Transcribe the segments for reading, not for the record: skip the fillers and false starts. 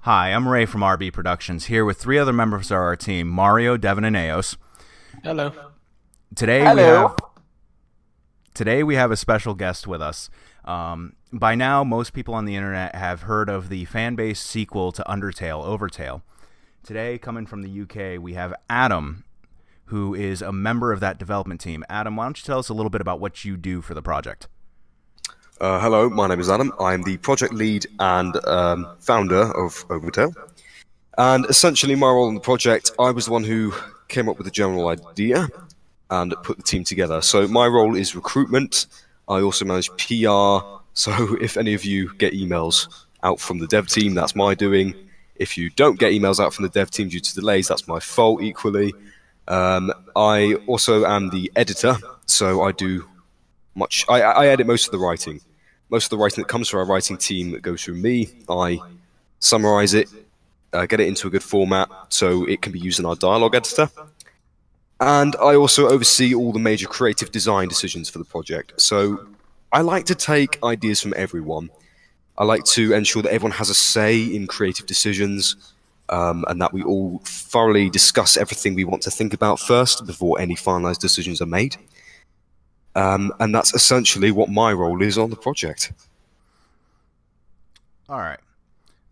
Hi, I'm Ray from RB Productions, here with three other members of our team, Mario, Devin, and Eos. Hello. Today Hello. we have a special guest with us. By now, most people on the internet have heard of the fan-based sequel to Undertale, Overtale. Today, coming from the UK, we have Adam, who is a member of that development team. Adam, why don't you tell us a little bit about what you do for the project? Hello, my name is Adam. I'm the project lead and founder of Overtale. And essentially, my role in the project, I was the one who came up with the general idea and put the team together. So my role is recruitment. I also manage PR. So if any of you get emails out from the dev team, that's my doing. If you don't get emails out from the dev team due to delays, that's my fault equally. I also am the editor, so I do I edit most of the writing. Most of the writing that comes from our writing team goes through me. I summarize it, get it into a good format so it can be used in our dialogue editor. And I also oversee all the major creative design decisions for the project. So I like to take ideas from everyone. I like to ensure that everyone has a say in creative decisions, and that we all thoroughly discuss everything we want to think about first before any finalized decisions are made. And that's essentially what my role is on the project. All right.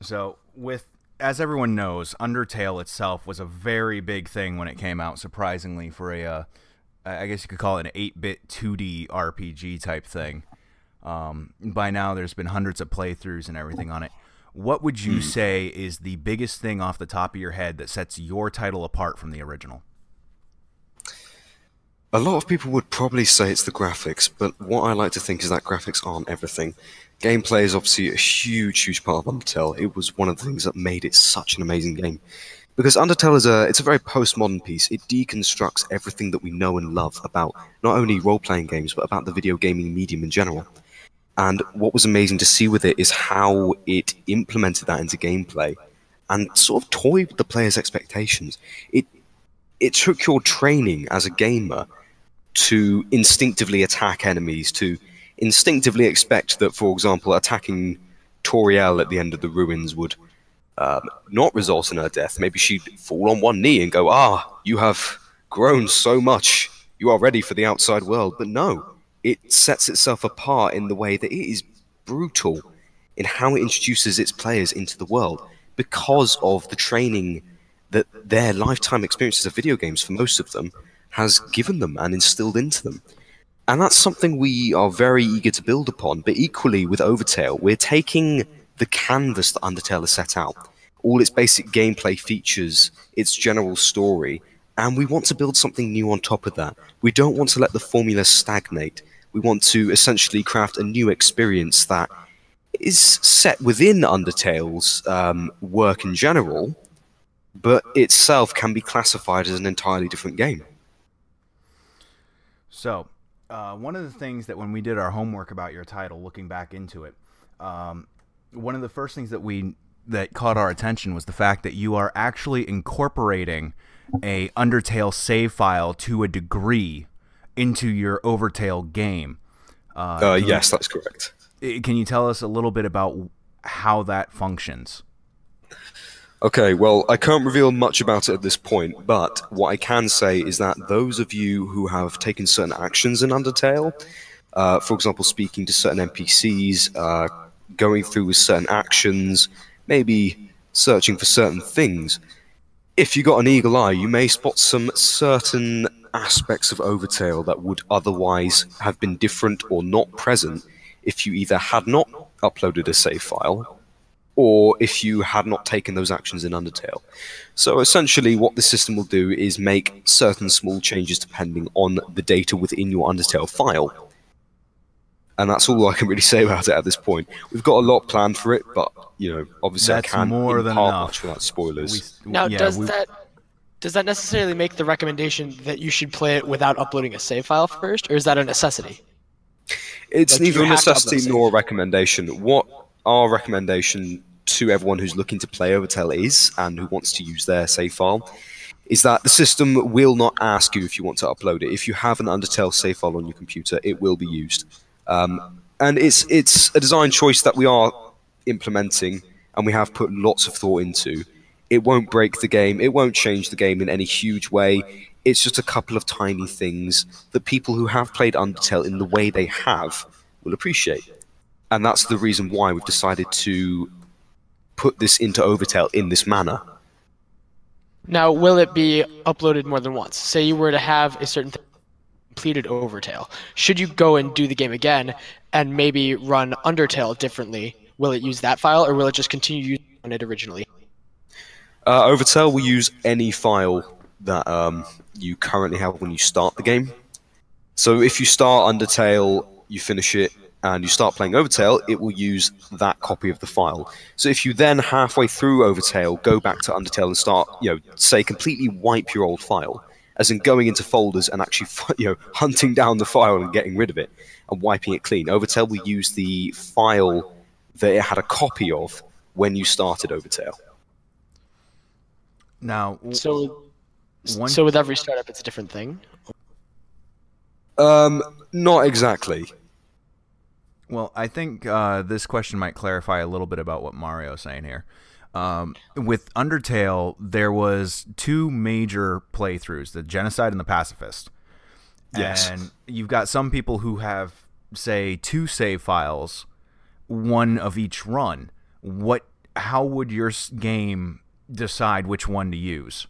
So, as everyone knows, Undertale itself was a very big thing when it came out, surprisingly, for I guess you could call it an 8-bit 2D RPG type thing. By now, there's been hundreds of playthroughs and everything on it. What would you say is the biggest thing off the top of your head that sets your title apart from the original? A lot of people would probably say it's the graphics, but what I like to think is that graphics aren't everything. Gameplay is obviously a huge part of Undertale. It was one of the things that made it such an amazing game. Because Undertale it's a very postmodern piece. It deconstructs everything that we know and love about not only role-playing games, but about the video gaming medium in general. And what was amazing to see with it is how it implemented that into gameplay and sort of toyed with the player's expectations. It took your training as a gamer to instinctively attack enemies, to instinctively expect that, for example, attacking Toriel at the end of the ruins would not result in her death. Maybe she'd fall on one knee and go, you have grown so much, you are ready for the outside world. But no, it sets itself apart in the way that it is brutal in how it introduces its players into the world because of the training that their lifetime experiences of video games, for most of them, has given them and instilled into them. And that's something we are very eager to build upon, but equally with Overtale, we're taking the canvas that Undertale has set out, all its basic gameplay features, its general story, and we want to build something new on top of that. We don't want to let the formula stagnate. We want to essentially craft a new experience that is set within Undertale's work in general, but itself can be classified as an entirely different game. So, one of the things that when we did our homework about your title, looking back into it, one of the first things that caught our attention was the fact that you are actually incorporating a Undertale save file to a degree into your Overtale game. Yes, that's correct. Can you tell us a little bit about how that functions? Okay, well, I can't reveal much about it at this point, but what I can say is that those of you who have taken certain actions in Undertale, for example, speaking to certain NPCs, going through with certain actions, maybe searching for certain things, if you got an eagle eye, you may spot some certain aspects of Overtale that would otherwise have been different or not present if you either had not uploaded a save file, or if you had not taken those actions in Undertale. So essentially what the system will do is make certain small changes depending on the data within your Undertale file. And that's all I can really say about it at this point. We've got a lot planned for it, but, obviously That's I can't more than impart enough. much without spoilers. Now, does that necessarily make the recommendation that you should play it without uploading a save file first, or is that a necessity? It's Like, neither you a have to upload necessity a nor a recommendation. What our recommendation to everyone who's looking to play Overtale is, and who wants to use their save file, is that the system will not ask you if you want to upload it. If you have an Undertale save file on your computer, it will be used. And it's a design choice that we are implementing and we have put lots of thought into. It won't break the game, it won't change the game in any huge way. It's just a couple of tiny things that people who have played Undertale in the way they have will appreciate. And that's the reason why we've decided to put this into Overtale in this manner. Now, will it be uploaded more than once? Say you were to have a certain thing completed Overtale. Should you go and do the game again and maybe run Undertale differently, will it use that file, or will it just continue using it originally? Overtale will use any file that you currently have when you start the game. So if you start Undertale, you finish it, and you start playing Overtale, it will use that copy of the file. So if you then halfway through Overtale go back to Undertale and start, say completely wipe your old file, as in going into folders and actually, hunting down the file and getting rid of it and wiping it clean, Overtale will use the file that it had a copy of when you started Overtale. Now, so with every startup, it's a different thing? Not exactly. Well, I think this question might clarify a little bit about what Mario's saying here. With Undertale, there was two major playthroughs, the Genocide and the Pacifist. Yes. And you've got some people who have, say, 2 save files, one of each run. How would your game decide which one to use?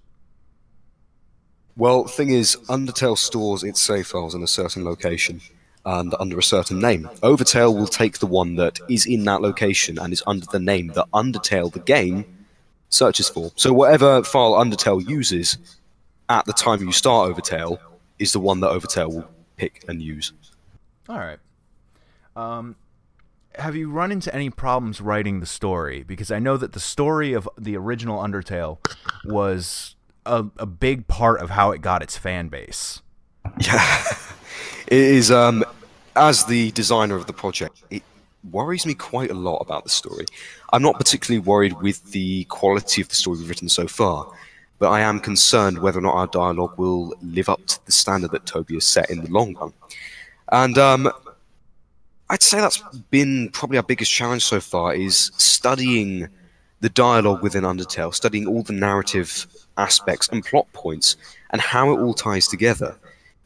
Well, the thing is, Undertale stores its save files in a certain location and under a certain name. Overtale will take the one that is in that location and is under the name that Undertale, the game, searches for. So whatever file Undertale uses at the time you start Overtale is the one that Overtale will pick and use. All right. Have you run into any problems writing the story? Because I know that the story of the original Undertale was a big part of how it got its fan base. Yeah. It is, as the designer of the project, it worries me quite a lot about the story. I'm not particularly worried with the quality of the story we've written so far, but I am concerned whether or not our dialogue will live up to the standard that Toby has set in the long run. And I'd say that's been probably our biggest challenge so far, is studying the dialogue within Undertale, studying all the narrative aspects and plot points, and how it all ties together.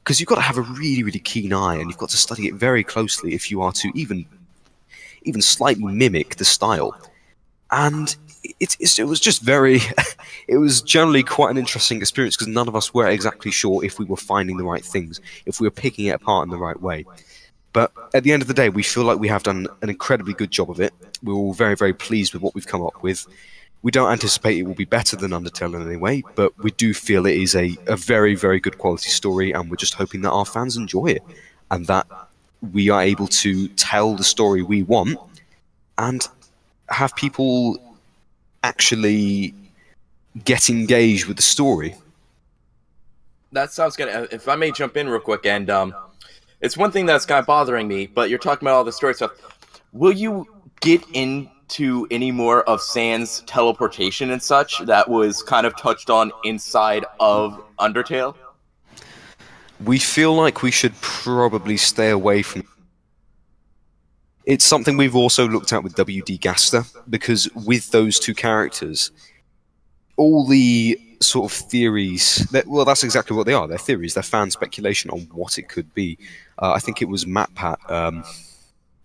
Because you've got to have a really, really keen eye, and you've got to study it very closely if you are to even slightly mimic the style. And it was just very... it was generally quite an interesting experience, because none of us were exactly sure if we were finding the right things, if we were picking it apart in the right way. But at the end of the day, we feel like we have done an incredibly good job of it. We're all very, very pleased with what we've come up with. We don't anticipate it will be better than Undertale in any way, but we do feel it is a very, very good quality story, and we're just hoping that our fans enjoy it, and that we are able to tell the story we want, and have people actually get engaged with the story. That sounds good. If I may jump in real quick, and it's one thing that's kind of bothering me, but you're talking about all the story stuff. Will you get into any more of Sans teleportation and such that was kind of touched on inside of Undertale? We feel like we should probably stay away from... It's something we've also looked at with W.D. Gaster, because with those two characters, all the sort of theories... well, that's exactly what they are. They're theories. They're fan speculation on what it could be. I think it was MatPat,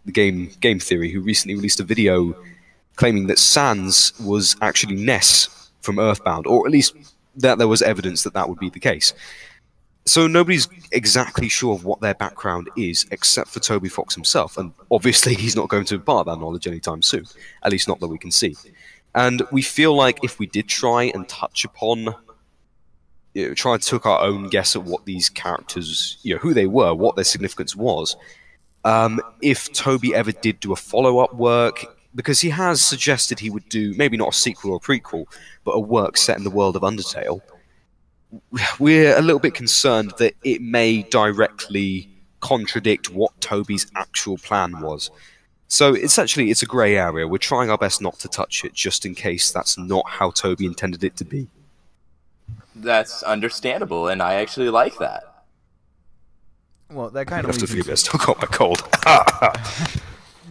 the game Theory, who recently released a video claiming that Sans was actually Ness from Earthbound, or at least that there was evidence that that would be the case. So nobody's exactly sure of what their background is, except for Toby Fox himself, and obviously he's not going to impart that knowledge anytime soon, at least not that we can see. And we feel like if we did try and touch upon, try and took our own guess at what these characters, who they were, what their significance was, if Toby ever did do a follow-up work, because he has suggested he would do, maybe not a sequel or a prequel, but a work set in the world of Undertale, we're a little bit concerned that it may directly contradict what Toby's actual plan was. So it's a grey area. We're trying our best not to touch it, just in case that's not how Toby intended it to be. That's understandable, and I actually like that. Well, that kind of I still got my cold.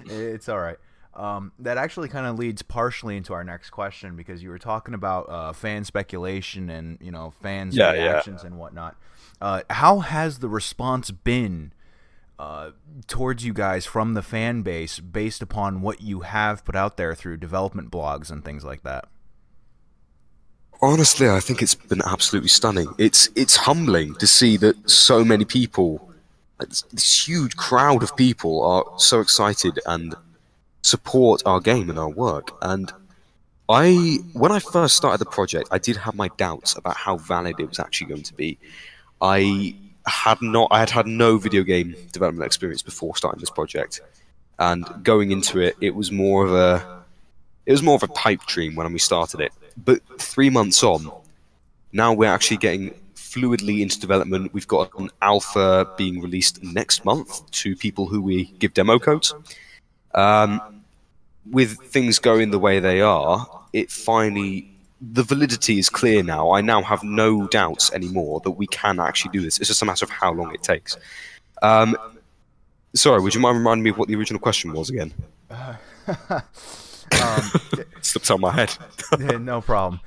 It's all right. That actually kind of leads partially into our next question, because you were talking about fan speculation and fans' reactions and whatnot. How has the response been towards you guys from the fan base, based upon what you have put out there through development blogs and things like that? Honestly, I think it's been absolutely stunning. It's humbling to see that so many people, this huge crowd of people, are so excited and support our game and our work. And when I first started the project, I did have my doubts about how valid it was actually going to be. I had had no video game development experience before starting this project, and going into it, it was more of a pipe dream when we started it. But 3 months on, now we're actually getting fluidly into development. We've got an alpha being released next month to people who we give demo codes. With things going the way they are, the validity is clear now. I now have no doubts anymore that we can actually do this. It's just a matter of how long it takes. Sorry, would you mind reminding me of what the original question was again? Slipped out of my head. No problem.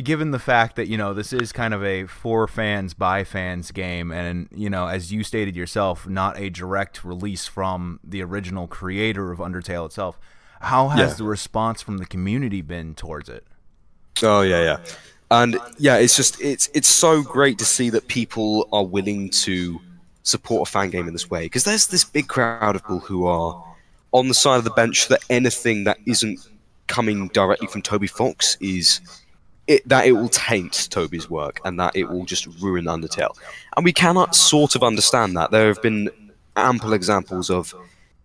Given the fact that this is kind of a for fans by fans game, and as you stated yourself, not a direct release from the original creator of Undertale itself, how has the response from the community been towards it? Oh yeah. And yeah, it's so great to see that people are willing to support a fan game in this way, because there's this big crowd of people who are on the side of the bench that anything that isn't coming directly from Toby Fox that it will taint Toby's work, and that it will just ruin Undertale. And we cannot sort of understand that. There have been ample examples of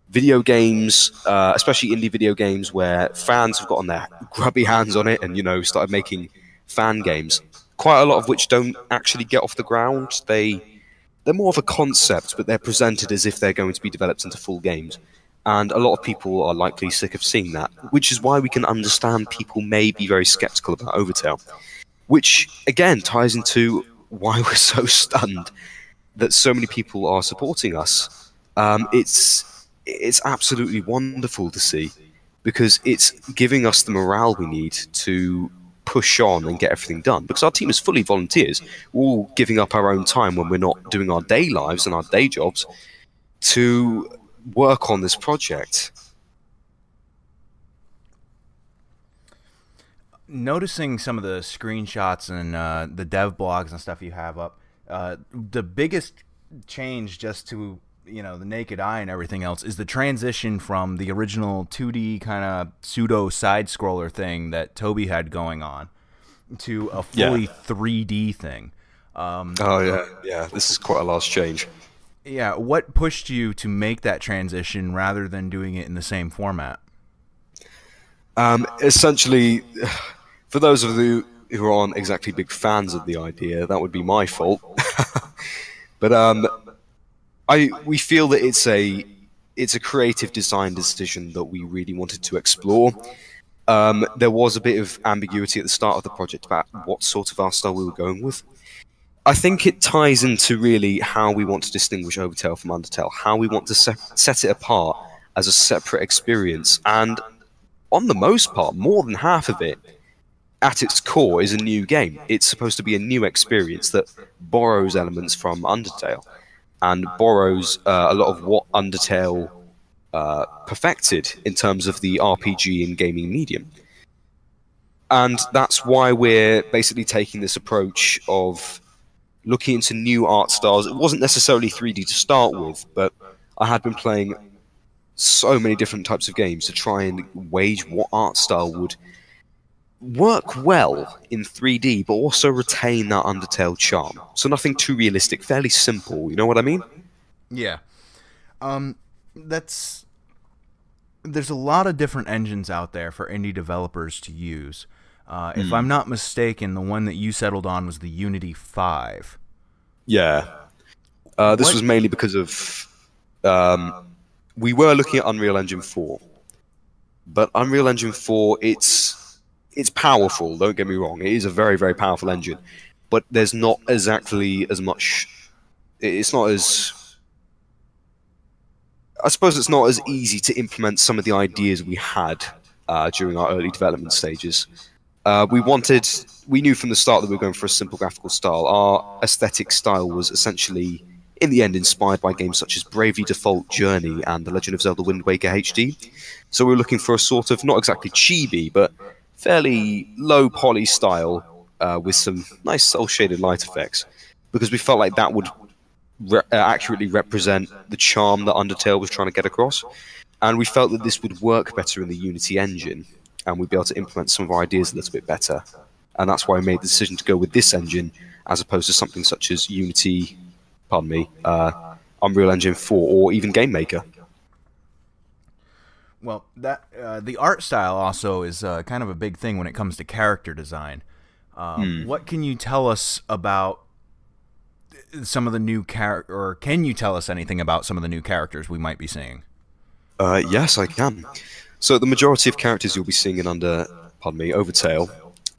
video games, especially indie video games, where fans have gotten their grubby hands on it and started making fan games. Quite a lot of which don't actually get off the ground. They're more of a concept, but they're presented as if they're going to be developed into full games. And a lot of people are likely sick of seeing that, which is why we can understand people may be very skeptical about Overtale. Which, again, ties into why we're so stunned that so many people are supporting us. It's absolutely wonderful to see, because it's giving us the morale we need to push on and get everything done. Because our team is fully volunteers. We're all giving up our own time when we're not doing our day lives and our day jobs to work on this project. Noticing some of the screenshots and the dev blogs and stuff you have up, the biggest change, just to the naked eye and everything else, is the transition from the original 2D kind of pseudo side scroller thing that Toby had going on to a fully 3D thing. This is quite a large change. Yeah, what pushed you to make that transition rather than doing it in the same format? Essentially, for those of you who aren't exactly big fans of the idea, that would be my fault. But we feel that it's a creative design decision that we really wanted to explore. There was a bit of ambiguity at the start of the project about what sort of art style we were going with. I think it ties into really how we want to distinguish Overtale from Undertale, how we want to set it apart as a separate experience. And on the most part, more than half of it, at its core, is a new game. It's supposed to be a new experience that borrows elements from Undertale and borrows a lot of what Undertale perfected in terms of the RPG and gaming medium. And that's why we're basically taking this approach of looking into new art styles. It wasn't necessarily 3D to start with, but I had been playing so many different types of games to try and wage what art style would work well in 3D, but also retain that Undertale charm. So nothing too realistic, fairly simple, you know what I mean? Yeah. There's a lot of different engines out there for indie developers to use. If I'm not mistaken, the one that you settled on was the Unity 5. Yeah. This was mainly because of... we were looking at Unreal Engine 4. But Unreal Engine 4, it's powerful, don't get me wrong. It is a very, very powerful engine. But there's not exactly as much... It's not as... I suppose it's not as easy to implement some of the ideas we had during our early development stages. We knew from the start that we were going for a simple graphical style. Our aesthetic style was essentially, in the end, inspired by games such as Bravely Default, Journey, and The Legend of Zelda Wind Waker HD. So we were looking for a sort of, not exactly chibi, but fairly low poly style with some nice cel-shaded light effects, because we felt like that would accurately represent the charm that Undertale was trying to get across. And we felt that this would work better in the Unity engine, and we'd be able to implement some of our ideas a little bit better. And that's why we made the decision to go with this engine, as opposed to something such as Unity, Unreal Engine 4, or even Game Maker. Well, that the art style also is kind of a big thing when it comes to character design. What can you tell us about some of the new or can you tell us anything about some of the new characters we might be seeing? Yes, I can. So the majority of characters you'll be seeing in Overtale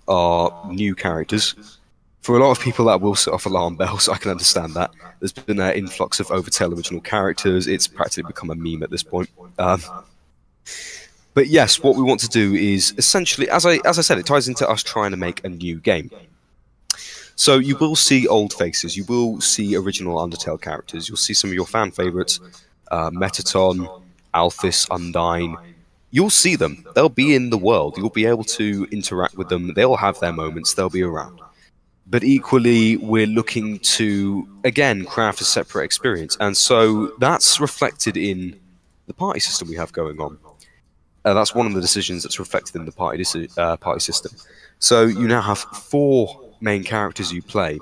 are new characters. For a lot of people, that will set off alarm bells. I can understand that. There's been an influx of Overtale original characters. It's practically become a meme at this point. But yes, what we want to do is essentially, as I said, it ties into us trying to make a new game. So you will see old faces. You will see original Undertale characters. You'll see some of your fan favorites, Metaton, Alphys, Undyne. You'll see them. They'll be in the world. You'll be able to interact with them. They'll have their moments. They'll be around. But equally, we're looking to, again, craft a separate experience. And so that's reflected in the party system we have going on. That's one of the decisions that's reflected in the party system. So you now have 4 main characters you play.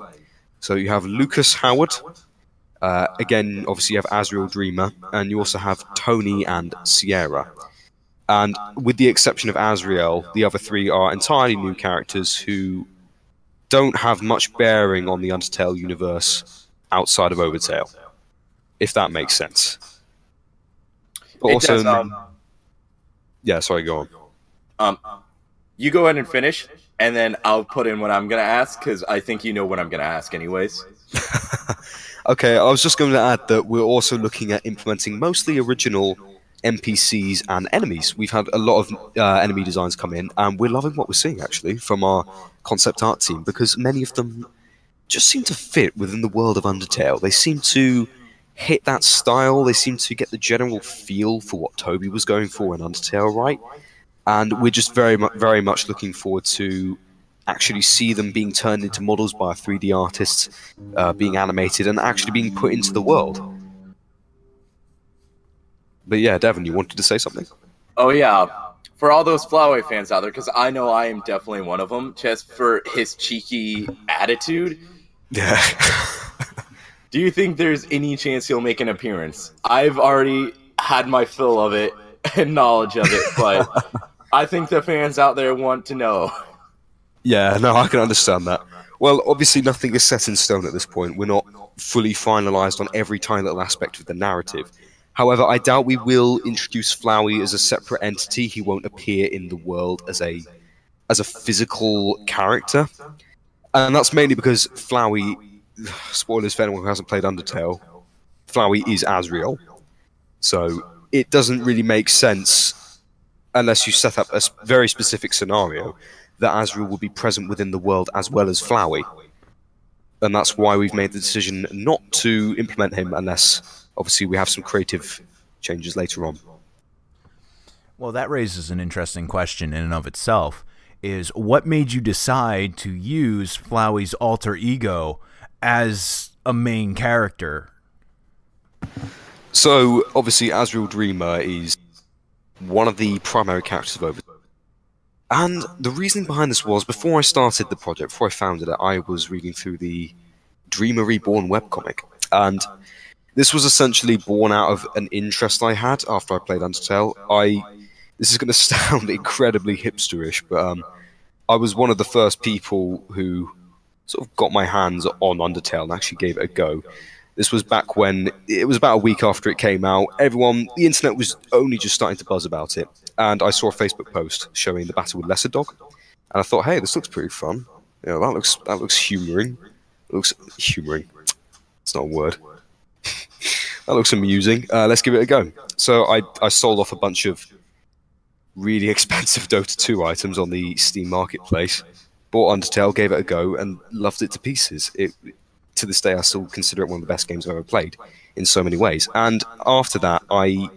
So you have Lucas Howard. Again, obviously you have Azriel Dreamer. And you also have Tony and Sierra. And with the exception of Azriel, the other 3 are entirely new characters who don't have much bearing on the Undertale universe outside of Overtale, if that makes sense. But also, yeah, sorry, go on. You go ahead and finish, and then I'll put in what I'm going to ask, because I think you know what I'm going to ask anyways. Okay, I was just going to add that we're also looking at implementing mostly original NPCs and enemies. We've had a lot of enemy designs come in, and we're loving what we're seeing, actually, from our concept art team, because many of them just seem to fit within the world of Undertale. They seem to hit that style. They seem to get the general feel for what Toby was going for in Undertale, right? And we're just very much looking forward to actually see them being turned into models by 3D artists, being animated, and actually being put into the world. But yeah, Devin, you wanted to say something? Oh yeah, for all those Flowey fans out there, because I know I am definitely one of them, just for his cheeky attitude. Yeah. Do you think there's any chance he'll make an appearance? I've already had my fill of it and knowledge of it, but I think the fans out there want to know. Yeah, no, I can understand that. Well, obviously nothing is set in stone at this point. We're not fully finalized on every tiny little aspect of the narrative. However, I doubt we will introduce Flowey as a separate entity. He won't appear in the world as a physical character. And that's mainly because Flowey, spoilers for anyone who hasn't played Undertale, Flowey is Azriel. So it doesn't really make sense, unless you set up a very specific scenario, that Azriel will be present within the world as well as Flowey. And that's why we've made the decision not to implement him unless, obviously, we have some creative changes later on. Well, that raises an interesting question in and of itself, is what made you decide to use Flowey's alter ego as a main character? So, obviously, Azriel Dreamer is one of the primary characters of Overtale. And the reasoning behind this was, before I started the project, before I founded it, I was reading through the Dreamer Reborn webcomic. And this was essentially born out of an interest I had after I played Undertale. This is going to sound incredibly hipsterish, but I was one of the first people who sort of got my hands on Undertale and actually gave it a go. This was back when, it was about a week after it came out. The internet was only just starting to buzz about it. And I saw a Facebook post showing the battle with Lesser Dog. And I thought, hey, this looks pretty fun. You know, that looks humoring. It looks humoring. It's not a word. that looks amusing. Let's give it a go. So I sold off a bunch of really expensive Dota 2 items on the Steam Marketplace, bought Undertale, gave it a go, and loved it to pieces. To this day, I still consider it one of the best games I've ever played in so many ways. And after that, I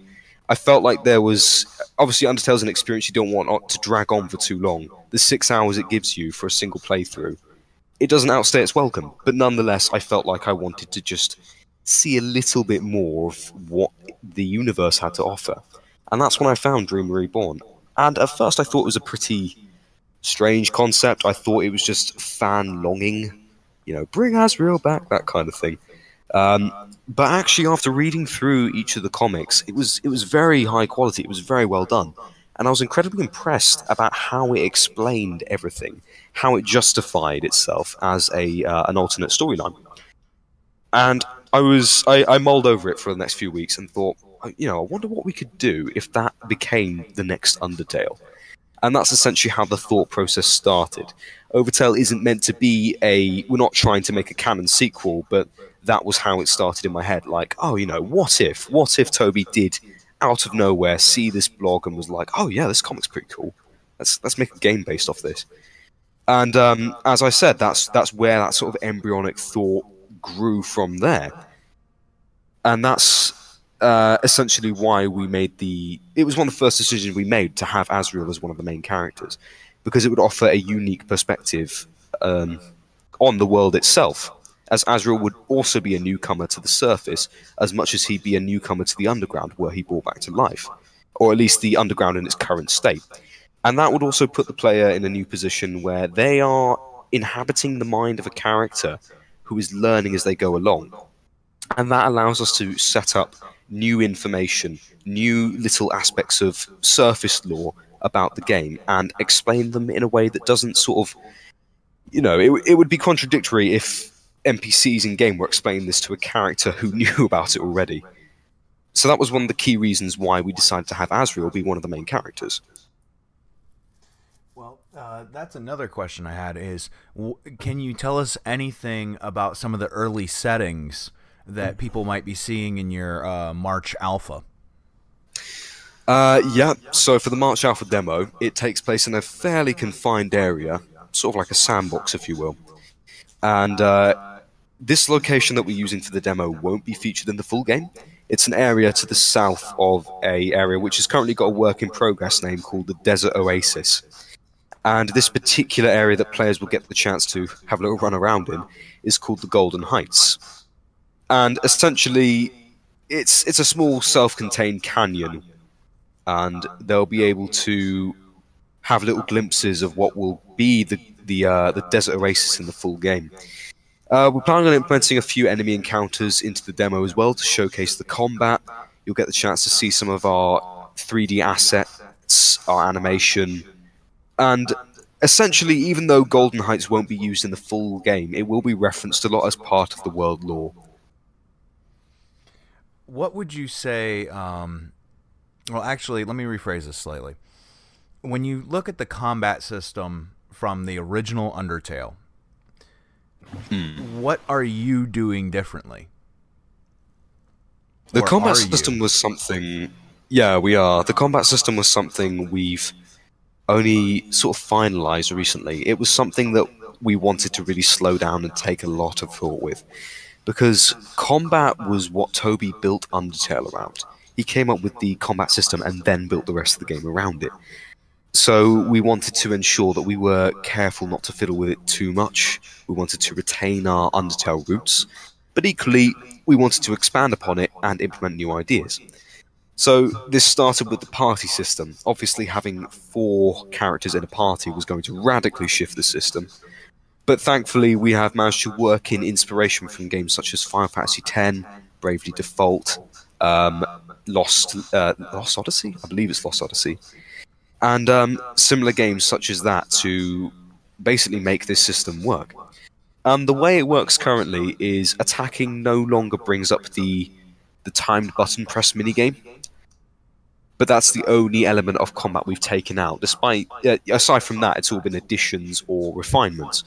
felt like there was... Obviously, Undertale's an experience you don't want to drag on for too long. The 6 hours it gives you for a single playthrough, it doesn't outstay its welcome. But nonetheless, I felt like I wanted to just see a little bit more of what the universe had to offer. And that's when I found Dream Reborn. And at first I thought it was a pretty strange concept. I thought it was just fan longing, bring Asriel back, that kind of thing. But actually, after reading through each of the comics, it was very high quality, it was very well done. And I was incredibly impressed about how it explained everything, how it justified itself as an alternate storyline. And I mulled over it for the next few weeks and thought, I wonder what we could do if that became the next Undertale. And that's essentially how the thought process started. Overtale isn't meant to be we're not trying to make a canon sequel, but that was how it started in my head. Like, what if Toby did, out of nowhere, see this blog and was like, oh yeah, this comic's pretty cool. Let's make a game based off this. And as I said, that's where that sort of embryonic thought grew from there. And that's essentially why we made it was one of the first decisions we made to have Asriel as one of the main characters, because it would offer a unique perspective on the world itself, as Asriel would also be a newcomer to the surface as much as he'd be a newcomer to the underground, where he brought back to life, or at least the underground in its current state. And that would also put the player in a new position where they are inhabiting the mind of a character who is learning as they go along. And that allows us to set up new information, new little aspects of surface lore about the game, and explain them in a way that doesn't sort of... it would be contradictory if NPCs in-game were explaining this to a character who knew about it already. So that was one of the key reasons why we decided to have Asriel be one of the main characters. Well, that's another question I had is, can you tell us anything about some of the early settings that people might be seeing in your March Alpha? Yeah, so for the March Alpha demo, it takes place in a fairly confined area, sort of like a sandbox, if you will. And this location that we're using for the demo won't be featured in the full game. It's an area to the south of a area which has currently got a work-in-progress name called the Desert Oasis. And this particular area that players will get the chance to have a little run around in is called the Golden Heights. And essentially, it's a small self-contained canyon, and they'll be able to have little glimpses of what will be the Desert Oasis in the full game. We're planning on implementing a few enemy encounters into the demo as well to showcase the combat. You'll get the chance to see some of our 3D assets, our animation, and essentially, even though Golden Heights won't be used in the full game, it will be referenced a lot as part of the world lore. What would you say... well, actually, let me rephrase this slightly. When you look at the combat system from the original Undertale, what are you doing differently? The combat system was something... Yeah, we are. The combat system was something we've only sort of finalized recently. It was something that we wanted to really slow down and take a lot of thought with, because combat was what Toby built Undertale around. He came up with the combat system and then built the rest of the game around it. So we wanted to ensure that we were careful not to fiddle with it too much. We wanted to retain our Undertale roots, but equally we wanted to expand upon it and implement new ideas. So this started with the party system. Obviously having 4 characters in a party was going to radically shift the system, but thankfully we have managed to work in inspiration from games such as Final Fantasy X, Bravely Default, Lost Odyssey? I believe it's Lost Odyssey. And similar games such as that to basically make this system work. The way it works currently is attacking no longer brings up the timed button press minigame, but that's the only element of combat we've taken out. Despite aside from that, it's all been additions or refinements.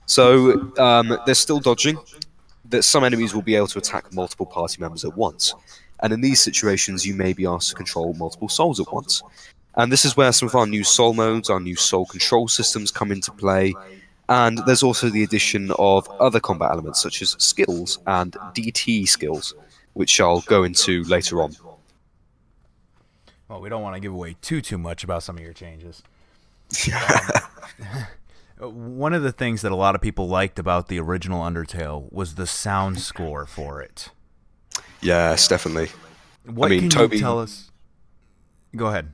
So there's still dodging, that some enemies will be able to attack multiple party members at once. And in these situations, you may be asked to control multiple souls at once. And this is where some of our new soul modes, our new soul control systems come into play. And there's also the addition of other combat elements, such as skills and DT skills, which I'll go into later on. Well, we don't want to give away too much about some of your changes. One of the things that a lot of people liked about the original Undertale was the sound score for it. Yes, definitely. What can Toby, you tell us? Go ahead.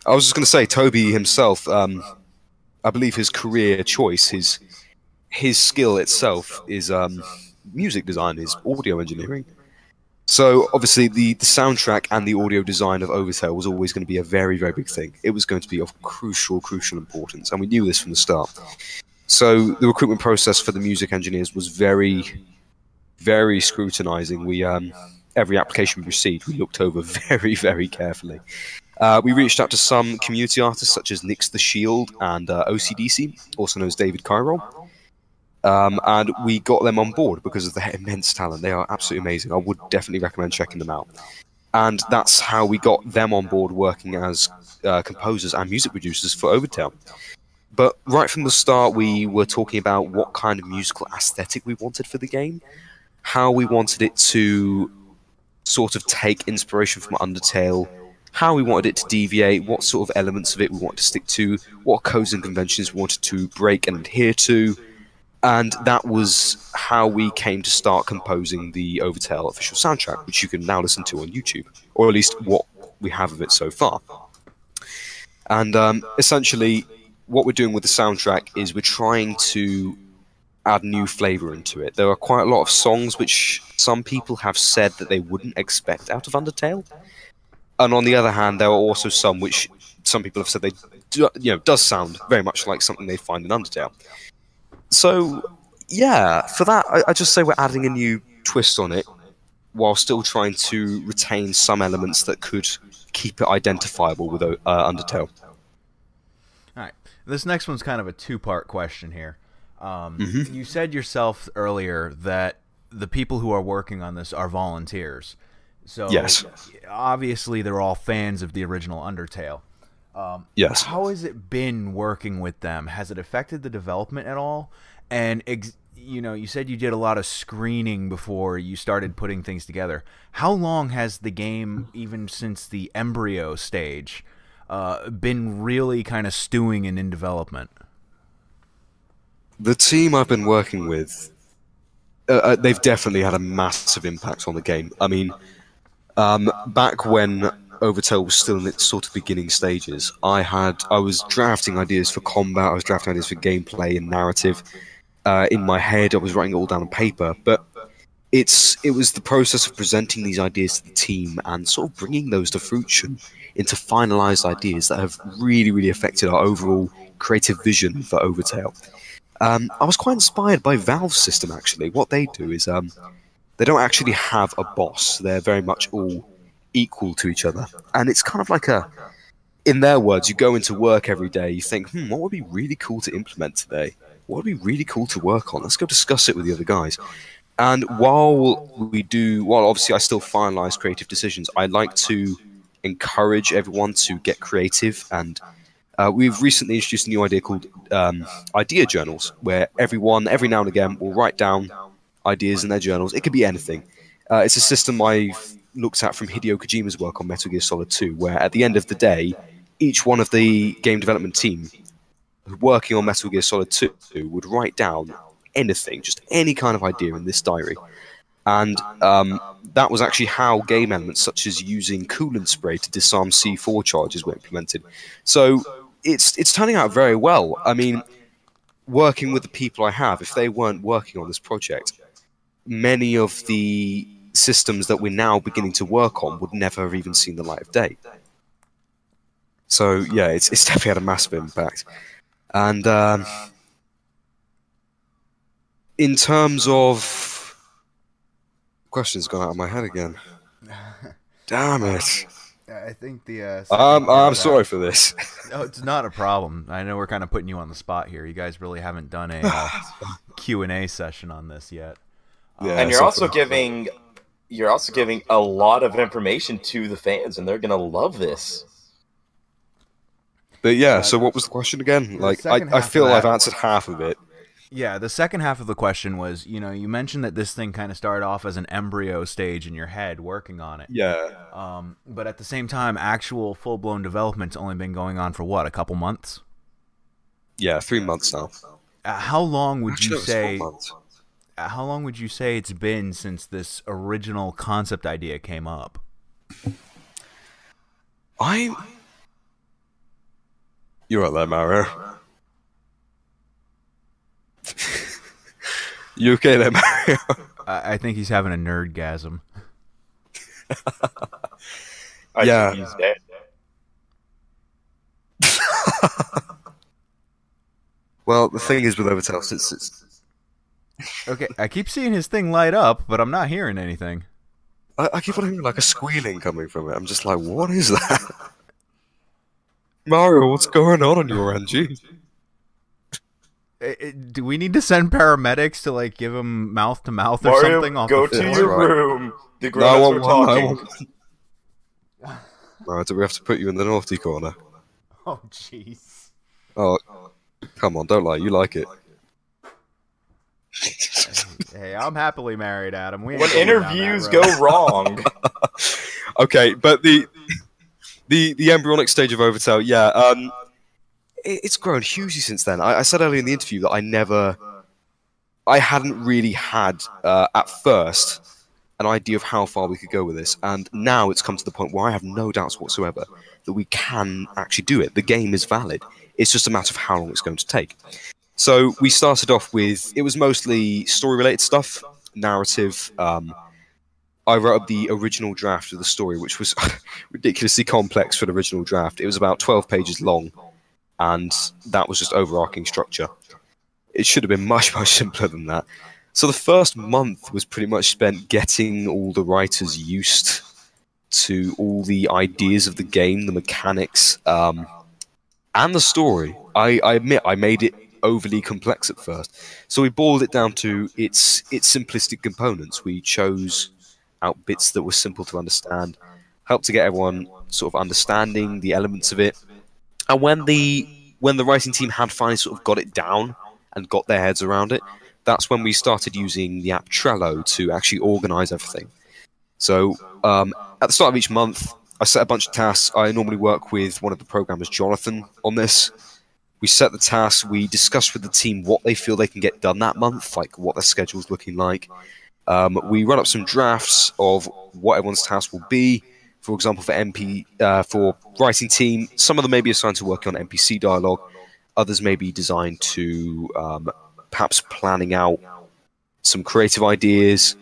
I was just going to say, Toby himself, I believe his career choice, his skill itself is music design, is audio engineering. So obviously the soundtrack and the audio design of Overtale was always going to be a very, very big thing. It was going to be of crucial importance, and we knew this from the start. So the recruitment process for the music engineers was very, very scrutinizing. We every application we received, we looked over very, very carefully. We reached out to some community artists such as Nix the Shield and OCDC, also known as David Cairo. And we got them on board because of their immense talent. They are absolutely amazing. I would definitely recommend checking them out. And that's how we got them on board working as composers and music producers for Overtale. But right from the start, we were talking about what kind of musical aesthetic we wanted for the game, how we wanted it to sort of take inspiration from Undertale, how we wanted it to deviate, what sort of elements of it we wanted to stick to, what codes and conventions we wanted to break and adhere to. And that was how we came to start composing the Overtale official soundtrack, which you can now listen to on YouTube, or at least what we have of it so far. And essentially, what we're doing with the soundtrack is we're trying to add new flavor into it. There are quite a lot of songs which some people have said that they wouldn't expect out of Undertale. And on the other hand, there are also some which some people have said they does sound very much like something they find in Undertale. So, yeah, for that, I just say we're adding a new twist on it, while still trying to retain some elements that could keep it identifiable with Undertale. Alright, this next one's kind of a two-part question here. You said yourself earlier that the people who are working on this are volunteers. So, yes. Obviously they're all fans of the original Undertale. Yes. How has it been working with them? Has it affected the development at all? And you said you did a lot of screening before you started putting things together. How long has the game, even since the embryo stage, been really kind of stewing and in development? The team I've been working with, they've definitely had a massive impact on the game. I mean, back when Overtale was still in its sort of beginning stages, I was drafting ideas for combat, I was drafting ideas for gameplay and narrative. In my head, I was writing it all down on paper, but it was the process of presenting these ideas to the team and sort of bringing those to fruition into finalized ideas that have really, really affected our overall creative vision for Overtale. I was quite inspired by Valve's system, actually. What they do is they don't actually have a boss. They're very much all equal to each other. And it's kind of like in their words, you go into work every day, you think, what would be really cool to implement today? What would be really cool to work on? Let's go discuss it with the other guys. And while obviously I still finalize creative decisions, I like to encourage everyone to get creative. And we've recently introduced a new idea called idea journals, where everyone, every now and again, will write down ideas in their journals. It could be anything. It's a system I've looked at from Hideo Kojima's work on Metal Gear Solid 2, where at the end of the day, each one of the game development team working on Metal Gear Solid 2 would write down anything, just any kind of idea in this diary. And that was actually how game elements such as using coolant spray to disarm C4 charges were implemented. So it's turning out very well. I mean, working with the people I have, if they weren't working on this project, many of the systems that we're now beginning to work on would never have even seen the light of day. So yeah, it's definitely had a massive impact. And in terms of... question's gone out of my head again. Damn it. I think the second part I'm of sorry that, for this. no, it's not a problem. I know we're kind of putting you on the spot here. You guys really haven't done a Q&A session on this yet. Yeah, And you're so also for- giving a lot of information to the fans, and they're gonna love this. But yeah, so what was the question again? The Like, second I half of feel I've that- answered half of it. Yeah, the second half of the question was, you mentioned that this thing kind of started off as an embryo stage in your head, working on it. Yeah. But at the same time, actual full-blown development's only been going on for what, a couple months? Yeah, 3 months now. How long would Actually, you it was say? 4 months. How long would you say it's been since this original concept idea came up? You're right there, Mario. You okay there, Mario? I think he's having a nerdgasm. Yeah. He's dead. Well, the thing is with Overtale, it's Okay, I keep seeing his thing light up, but I'm not hearing anything. I keep on hearing like a squealing coming from it. I'm just like, what is that? Mario, what's going on your end? Gee. Do we need to send paramedics to like give him mouth to mouth or Mario, something? Off go the to floor? your right. room. The grown-ups are talking. Alright, do we have to put you in the naughty corner? Oh, jeez. Oh, come on, don't lie. You like it. Hey, I'm happily married, Adam. We ain't When going down interviews that go road. wrong, Okay, but the embryonic stage of Overtale, yeah, it's grown hugely since then. I said earlier in the interview that I hadn't really had at first an idea of how far we could go with this, and now it's come to the point where I have no doubts whatsoever that we can actually do it. The game is valid. It's just a matter of how long it's going to take. So we started off with, it was mostly story-related stuff, narrative. I wrote up the original draft of the story, which was ridiculously complex for the original draft. It was about 12 pages long, and that was just overarching structure. It should have been much, much simpler than that. So the first month was pretty much spent getting all the writers used to all the ideas of the game, the mechanics, and the story. I admit I made it overly complex at first. So we boiled it down to its simplistic components. We chose out bits that were simple to understand, helped to get everyone sort of understanding the elements of it. And when the writing team had finally sort of got it down and got their heads around it, that's when we started using the app Trello to actually organize everything. So at the start of each month, I set a bunch of tasks. I normally work with one of the programmers, Jonathan, on this. We set the tasks, we discuss with the team what they feel they can get done that month, like what their schedule's looking like. We run up some drafts of what everyone's task will be. For example, for writing team, some of them may be assigned to working on NPC dialogue. Others may be designed to perhaps planning out some creative ideas.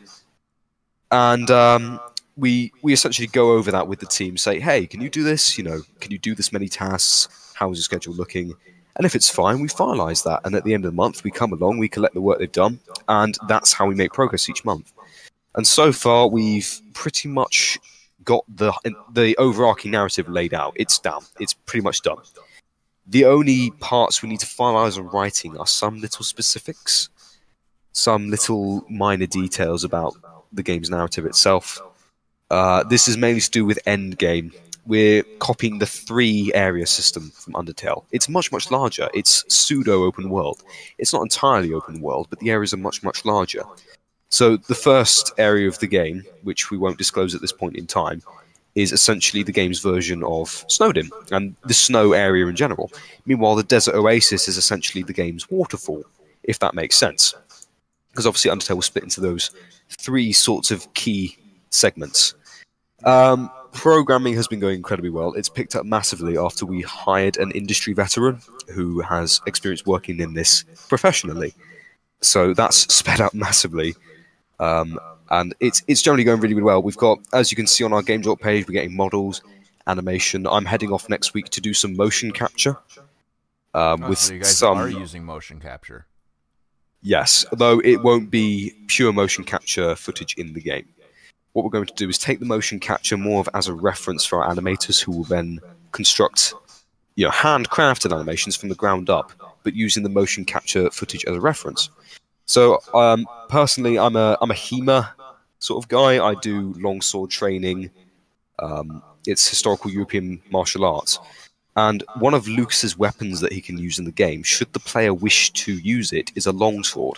And we essentially go over that with the team, say, hey, can you do this? Can you do this many tasks? How is your schedule looking? And if it's fine, we finalize that. And at the end of the month, we come along, we collect the work they've done, and that's how we make progress each month. And so far, we've pretty much got the overarching narrative laid out. It's down. It's pretty much done. The only parts we need to finalize on writing are some little specifics, some little minor details about the game's narrative itself. This is mainly to do with endgame. We're copying the 3-area system from Undertale. It's much, much larger. It's pseudo-open world. It's not entirely open world, but the areas are much, much larger. So the first area of the game, which we won't disclose at this point in time, is essentially the game's version of Snowdin, and the snow area in general. Meanwhile, the Desert Oasis is essentially the game's waterfall, if that makes sense. Because obviously Undertale was split into those 3 sorts of key segments. Programming has been going incredibly well. It's picked up massively after we hired an industry veteran who has experience working in this professionally. So that's sped up massively. And it's generally going really, really well. We've got, as you can see on our Game Drop page, we're getting models, animation. I'm heading off next week to do some motion capture. With so you guys some... are using motion capture. Yes, although it won't be pure motion capture footage in the game. what we're going to do is take the motion capture more of as a reference for our animators, who will then construct, handcrafted animations from the ground up, but using the motion capture footage as a reference. So personally, I'm a HEMA sort of guy. I do longsword training. It's historical European martial arts. And one of Lucas's weapons that he can use in the game, should the player wish to use it, is a longsword.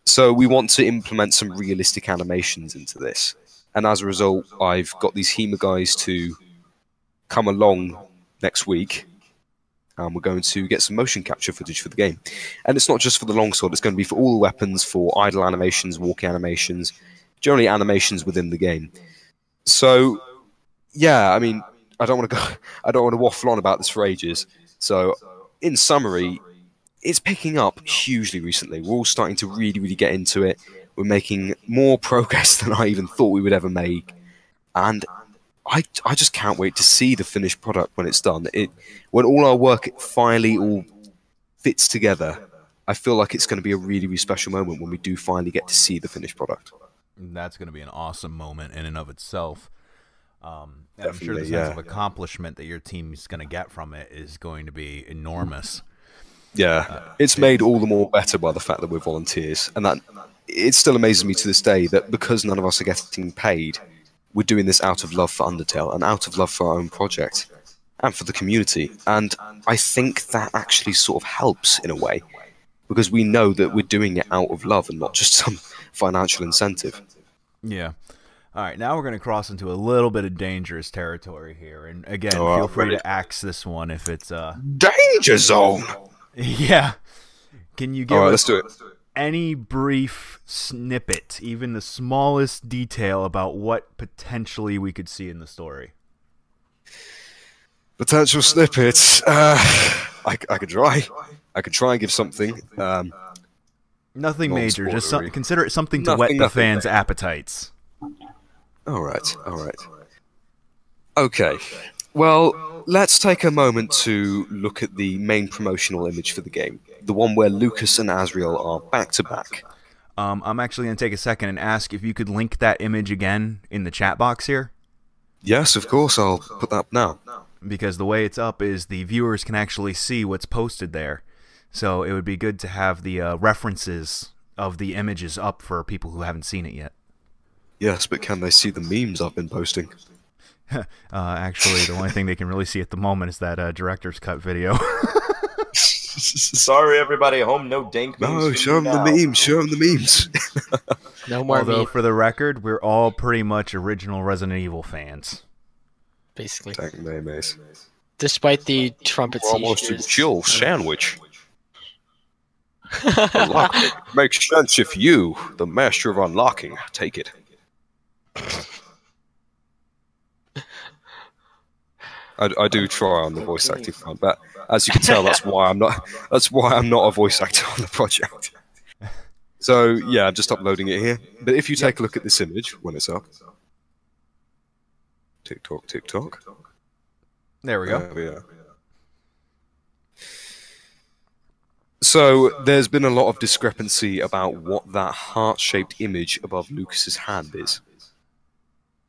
So we want to implement some realistic animations into this. And as a result, I've got these HEMA guys to come along next week, and we're going to get some motion capture footage for the game. And it's not just for the longsword, it's going to be for all the weapons, for idle animations, walking animations, generally animations within the game. So, yeah, I mean, I don't want to waffle on about this for ages. So, in summary, it's picking up hugely recently. We're all starting to really, really get into it. We're making more progress than I even thought we would ever make. And I just can't wait to see the finished product when it's done. When all our work finally all fits together, I feel like it's going to be a really, really special moment when we do finally get to see the finished product. That's going to be an awesome moment in and of itself. And I'm sure the sense of accomplishment that your team is going to get from it is going to be enormous. Yeah, it's made all the more better by the fact that we're volunteers. And that it still amazes me to this day that because none of us are getting paid, we're doing this out of love for Undertale and out of love for our own project and for the community. And I think that actually sort of helps in a way, because we know that we're doing it out of love and not just some financial incentive. Yeah. All right, now we're going to cross into a little bit of dangerous territory here. And again, feel free to axe this one if it's... Danger zone! Yeah. Can you give us let's do it. Any brief snippet, even the smallest detail about what potentially we could see in the story? Potential snippets? I could try. I could try and give something. Nothing major. Just consider it something to whet the fans' appetites. All right. Okay. Well, let's take a moment to look at the main promotional image for the game. The one where Lucas and Asriel are back-to-back. I'm actually going to take a second and ask if you could link that image again in the chat box here. Yes, of course, I'll put that up now. Because the way it's up is the viewers can actually see what's posted there. So it would be good to have the references of the images up for people who haven't seen it yet. Yes, but can they see the memes I've been posting? Actually, the only thing they can really see at the moment is that director's cut video. Sorry, everybody at home, no dank memes. No, show them the memes. Show them the memes. No more Although, memes. for the record, we're all pretty much original Resident Evil fans. Basically. Thank you, Mace. Despite the trumpet Almost a seizures. chill sandwich. Unlocking makes sense if you, the master of unlocking, take it. I do try on the voice acting front, but as you can tell, that's why I'm not a voice actor on the project. So yeah, I'm just uploading it here. But if you take a look at this image when it's up, tick tock. There we go. There we are. So there's been a lot of discrepancy about what that heart-shaped image above Lucas's hand is.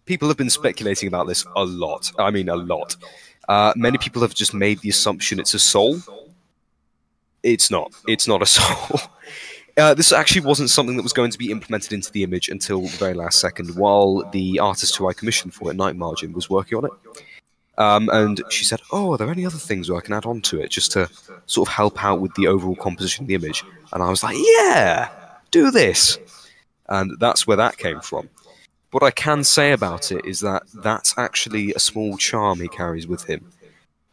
People have been speculating about this a lot. I mean, a lot. Many people have just made the assumption it's a soul. It's not. It's not a soul. This actually wasn't something that was going to be implemented into the image until the very last second, while the artist who I commissioned for it, Night Margin, was working on it. And she said, "Oh, are there any other things where I can add on to it just to sort of help out with the overall composition of the image?" And I was like, "Yeah, do this." And that's where that came from. What I can say about it is that that's actually a small charm he carries with him.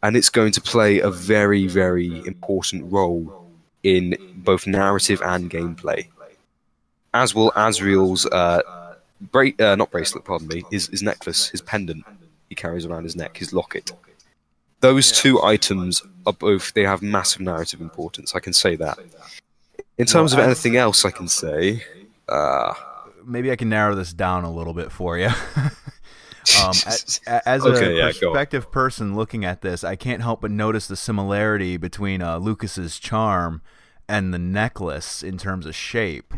And it's going to play a very, very important role in both narrative and gameplay. As will Asriel's, not bracelet, pardon me, his necklace, his pendant he carries around his neck, his locket. Those two items are both, they have massive narrative importance, I can say that. In terms of anything else I can say, maybe I can narrow this down a little bit for you. As a prospective person looking at this, I can't help but notice the similarity between Lucas's charm and the necklace in terms of shape.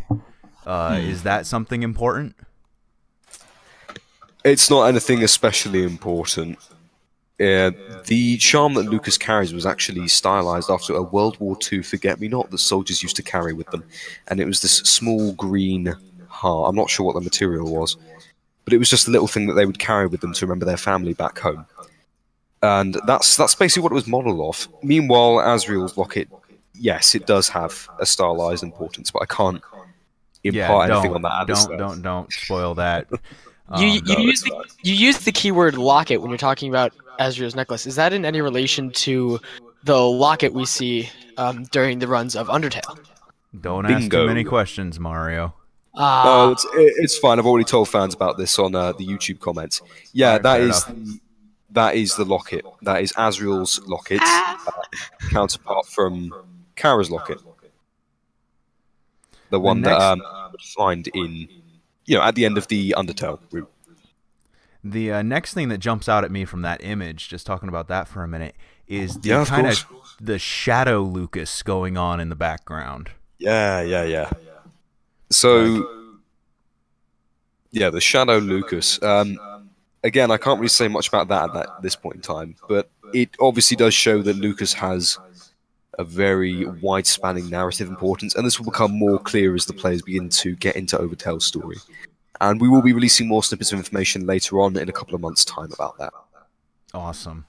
Is that something important? It's not anything especially important. The charm that Lucas carries was actually stylized after a World War II forget-me-not that soldiers used to carry with them, and it was this small green heart. I'm not sure what the material was, but it was just a little thing that they would carry with them to remember their family back home. And that's basically what it was modeled off. Meanwhile, Asriel's locket, yes, it does have a stylized importance, but I can't impart anything on that. Don't spoil that. You use the keyword locket when you're talking about Asriel's necklace. Is that in any relation to the locket we see during the runs of Undertale? Don't ask too many questions, Mario. It's fine. I've already told fans about this on the YouTube comments. Yeah, that is the locket. That is Asriel's locket, counterpart from Kara's locket. The one that you would find in, at the end of the Undertale route. The next thing that jumps out at me from that image, just talking about that for a minute, is the kind of the shadow Lucas going on in the background. Yeah. So, the shadow Lucas. Again, I can't really say much about that at this point in time, but it obviously does show that Lucas has a very wide-spanning narrative importance, and this will become more clear as the players begin to get into Overtale's story. And we will be releasing more snippets of information later on in a couple of months' time about that. Awesome.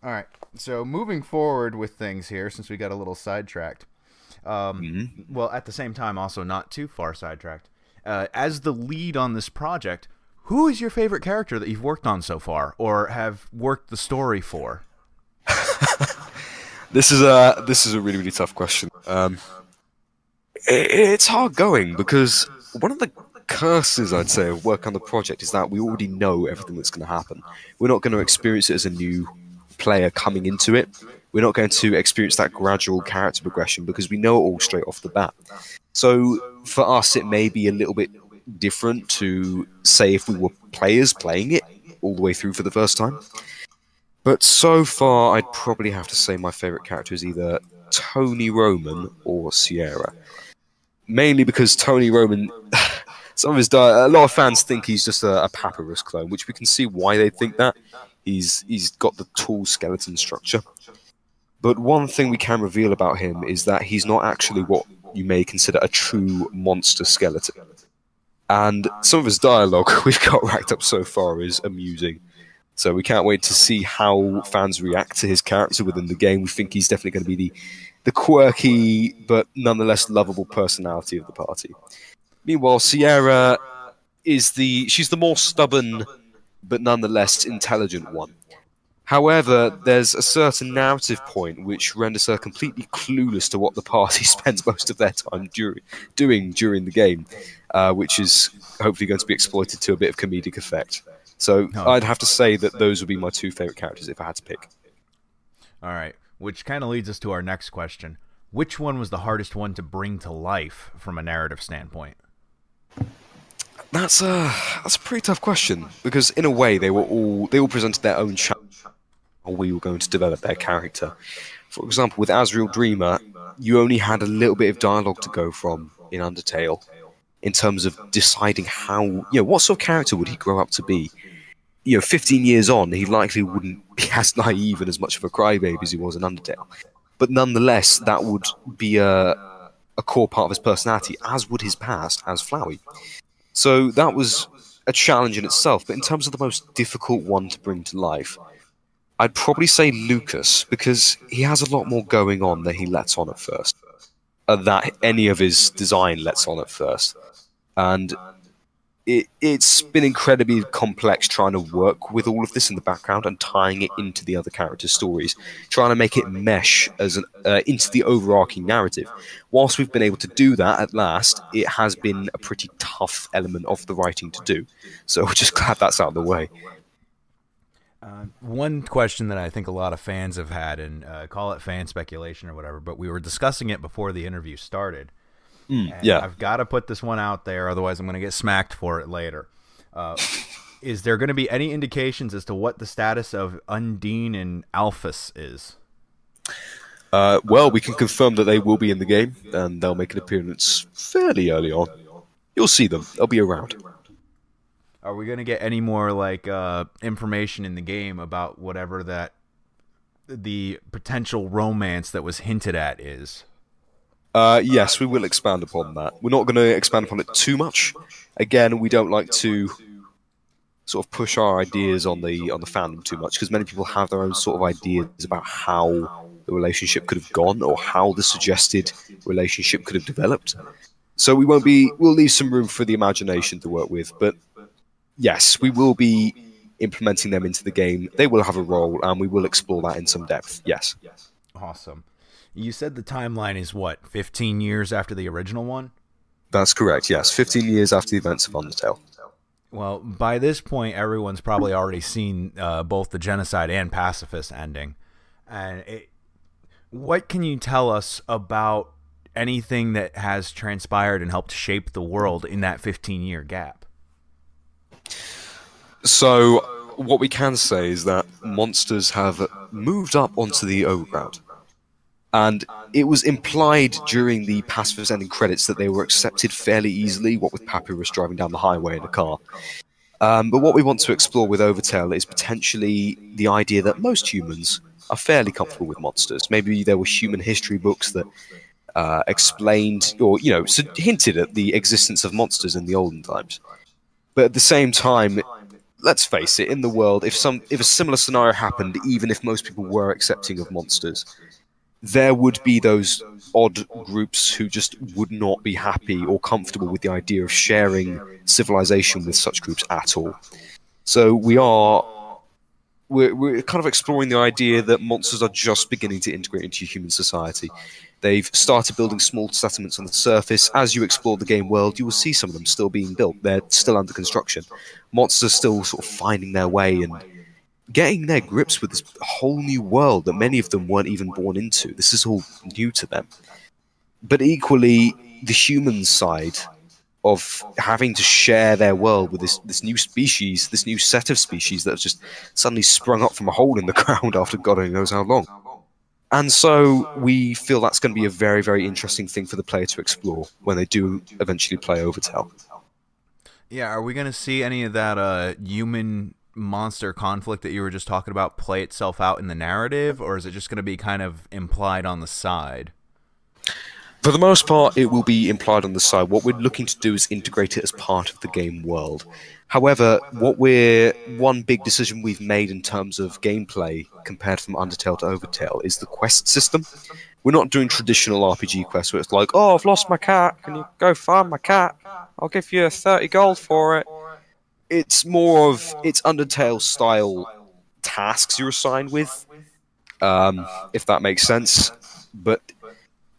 All right, so moving forward with things here, since we got a little sidetracked. Well, at the same time, also not too far sidetracked. As the lead on this project, who is your favorite character that you've worked on so far, or have worked the story for? This is a really, really tough question. It's hard going because one of the curses, I'd say, of work on the project is that we already know everything that's going to happen. We're not going to experience it as a new player coming into it. We're not going to experience that gradual character progression because we know it all straight off the bat. So for us, it may be a little bit different to say if we were players playing it all the way through for the first time. But so far, I'd probably have to say my favorite character is either Tony Roman or Sierra. Mainly because Tony Roman, some of his a lot of fans think he's just a Papyrus clone, which we can see why they think that. He's got the tall skeleton structure. But one thing we can reveal about him is that he's not actually what you may consider a true monster skeleton. And some of his dialogue we've got racked up so far is amusing. So we can't wait to see how fans react to his character within the game. We think he's definitely going to be the quirky but nonetheless lovable personality of the party. Meanwhile, Sierra she's the more stubborn but nonetheless intelligent one. However, there's a certain narrative point which renders her completely clueless to what the party spends most of their time doing during the game, which is hopefully going to be exploited to a bit of comedic effect. So I'd have to say that those would be my two favorite characters if I had to pick. All right, which kind of leads us to our next question. Which one was the hardest one to bring to life from a narrative standpoint? That's a pretty tough question because in a way they all presented their own challenge how we were going to develop their character. For example, with Asriel Dreamer, you only had a little bit of dialogue to go from in Undertale in terms of deciding how, what sort of character would he grow up to be. 15 years on, he likely wouldn't be as naive and as much of a crybaby as he was in Undertale. But nonetheless, that would be a core part of his personality, as would his past as Flowey. So that was a challenge in itself, but in terms of the most difficult one to bring to life, I'd probably say Lucas, because he has a lot more going on than he lets on at first. That any of his design lets on at first. And it's been incredibly complex trying to work with all of this in the background and tying it into the other characters' stories, trying to make it mesh as into the overarching narrative. Whilst we've been able to do that at last, it has been a pretty tough element of the writing to do. So we're just glad that's out of the way. One question that I think a lot of fans have had, and call it fan speculation or whatever, but we were discussing it before the interview started. Yeah, I've got to put this one out there, otherwise I'm going to get smacked for it later. Is there going to be any indications as to what the status of Undine and Alphys is? Well, we can confirm that they will be in the game, and they'll make an appearance fairly early on. You'll see them. They'll be around. Are we gonna get any more like information in the game about whatever that the potential romance that was hinted at is? Yes, we will expand upon that. We're not going to expand upon it too much. Again, we don't like to sort of push our ideas on the fandom too much, because many people have their own sort of ideas about how the relationship could have gone or how the suggested relationship could have developed. So we'll leave some room for the imagination to work with. But yes, we will be implementing them into the game. They will have a role, and we will explore that in some depth. Yes. Awesome. You said the timeline is what, 15 years after the original one? That's correct, yes. 15 years after the events of Undertale. Well, by this point, everyone's probably already seen both the genocide and pacifist ending. And what can you tell us about anything that has transpired and helped shape the world in that 15-year gap? So, what we can say is that monsters have moved up onto the overground. And it was implied during the pacifist ending credits that they were accepted fairly easily, what with Papyrus driving down the highway in a car. But what we want to explore with Overtale is potentially the idea that most humans are fairly comfortable with monsters. Maybe there were human history books that explained or hinted at the existence of monsters in the olden times. But at the same time, let's face it, in the world, if a similar scenario happened, even if most people were accepting of monsters, there would be those odd groups who just would not be happy or comfortable with the idea of sharing civilization with such groups at all. So we're kind of exploring the idea that monsters are just beginning to integrate into human society. They've started building small settlements on the surface. As you explore the game world, you will see some of them still being built. They're still under construction. Monsters still sort of finding their way and getting their grips with this whole new world that many of them weren't even born into. This is all new to them. But equally, the human side of having to share their world with this new species, this new set of species that have just suddenly sprung up from a hole in the ground after God only knows how long. And so we feel that's going to be a very, very interesting thing for the player to explore when they do eventually play Overtale. Yeah, are we going to see any of that human monster conflict that you were just talking about play itself out in the narrative, or is it just going to be kind of implied on the side? For the most part, it will be implied on the side. What we're looking to do is integrate it as part of the game world. However, one big decision we've made in terms of gameplay compared from Undertale to Overtale is the quest system. We're not doing traditional RPG quests where it's like, oh, I've lost my cat, can you go find my cat? I'll give you 30 gold for it. It's Undertale style tasks you're assigned with, if that makes sense. But